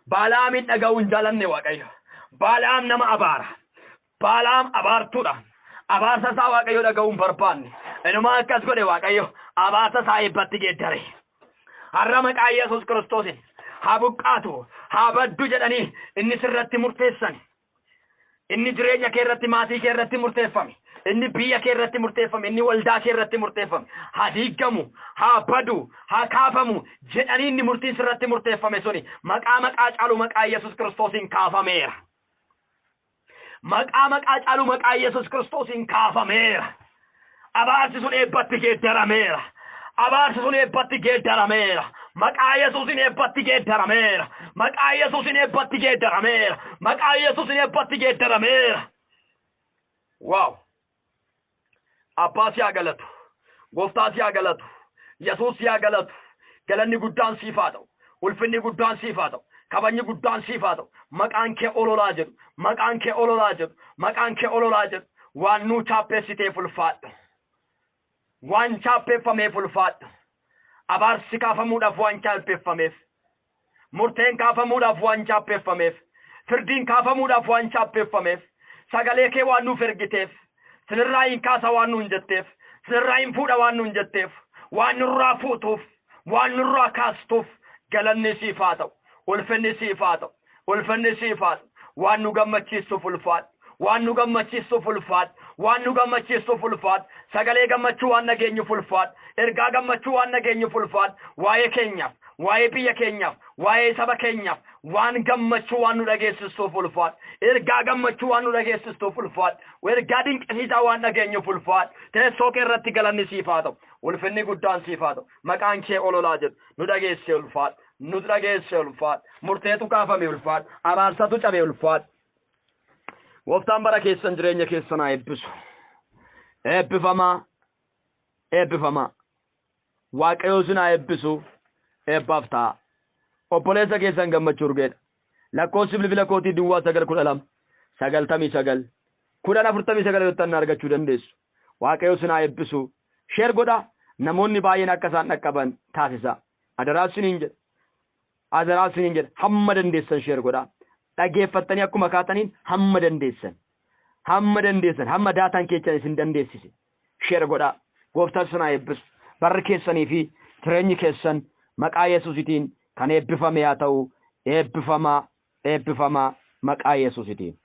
Balaamin dhaga'u hin jaalanne Waaqayyo. Balaam nama abaara. Balaam abaartuudha. Abaarsa isaa waaqayyo dhaga'uun barbaanne. Inumaa akkas godhe waaqayyo abaarsa isaa eebbatti geeddare. Har'a maqaa Yesuus Kiristoosiin haa buqqaatu, haa baddu jedhanii inni sirratti murteessan. Inni jireenya kee irratti, maatii kee irratti murteeffame. Inni biyya kee irratti murteeffame. Inni waldaa kee irratti murteeffame. Haa diigamu, haa badu, haa kaafamu jedhanii inni murtiin sirratti murteeffame suni maqaa caalu maqaa Yesuus Kiristoosiin kaafameera. Maqaa caalu maqaa Yesuus Kiristoosiin kaafameera. Abaarsi sun eebbatti geeddarameera. Abaarsi sun eebbatti geeddarameera. Maqaa Yesuusiin eebbatti geeddarameera. Maqaa Yesuusiin eebbatti geeddarameera. Maqaa Yesuusiin eebbatti geeddarameera. Waaw! Abbaa si haa galatu. Gooftaa si haa galatu. Yesuus si haa galatu. Galanni guddaan siif haa ta'u. Ulfinni guddaan siif haa ta'u. Kabajni guddaan siif haa ta'u. Maqaan kee ololaa jedhu. Maqaan kee ololaa jedhu. Maqaan kee ololaa jedhu. Waan nuu chaappeessiteef ulfaadhu. Waan chaappeeffameef ulfaadhu. Abaarsi kaafamuudhaaf waan chaappeeffameef. Murteen kaafamuudhaaf waan chaappeeffameef. Firdiin kaafamuudhaaf waan chaappeeffameef. Sagalee kee waan nuuf ergiteef. Sinirraa hin kaasa waan nuun jetteef. Sinirraa hin fuudha waan nuun jetteef. Waan nurraa fuutuuf. Waan nurraa kaastuuf. Galanni siif haa ta'u. Ulfinni siif haa ta'u. Ulfinni siif haa ta'u. Waan nu gammachiisuuf ulfaadhu. Waan nu gammachiisuuf ulfaadhu. Waan nu gammachiisuuf ulfaadhu. Sagalee gammachuu waan nageenyuuf ulfaadhu. Ergaa gammachuu waan nageenyuuf ulfaadhu. Waa'ee keenyaaf, waa'ee biyya keenyaaf, waa'ee saba keenyaaf waan gammachuu waan nu dhageessistuuf ulfaadhu. Ergaa gammachuu waan nu dhageessistuuf ulfaadhu. Ergaa dinqisiisaa waan nageenyuuf ulfaadhu. Teessoo kee irratti galanni siif haa ta'u. Ulfinni guddaan siif haa ta'u. Maqaan kee ololaa jedhu nu dhageessee ulfaadhu. Nu dhageessee ulfaadhu. Murteetu kaafame ulfaadhu. Abaarsatu cabe ulfaadhu. Gooftaan bara keessan jireenya keessan haa eebbisu. Eebbifamaa. Eebbifamaa. Waaqayyo sin haa eebbisu. Eebbaaf ta'a. Obboleessa keessan gammachuu urgeedha. Lakkoofsi bilbila kootii duwwaa 912 99 1049 yottan argachuu dandeessu. Waaqayyo sin haa eebbisu. Sheer godha. Namoonni baay'een akka isaan dhaqqaban taasisa. Adaraa siniin jedha. Adaraa siniin jedha. Hamma dandeessan sheer godha. dhaggeeffattanii akkuma kaataniin hamma dandeessan hamma daataan keessan isin dandeessise sheer godhaa. Gooftaan isin haa eebbisu. Barri keessanii fi jireenyi keessan maqaa Yesuusitiin kan eebbifame haa ta'u. Eebbifamaa maqaa Yesuusitiin.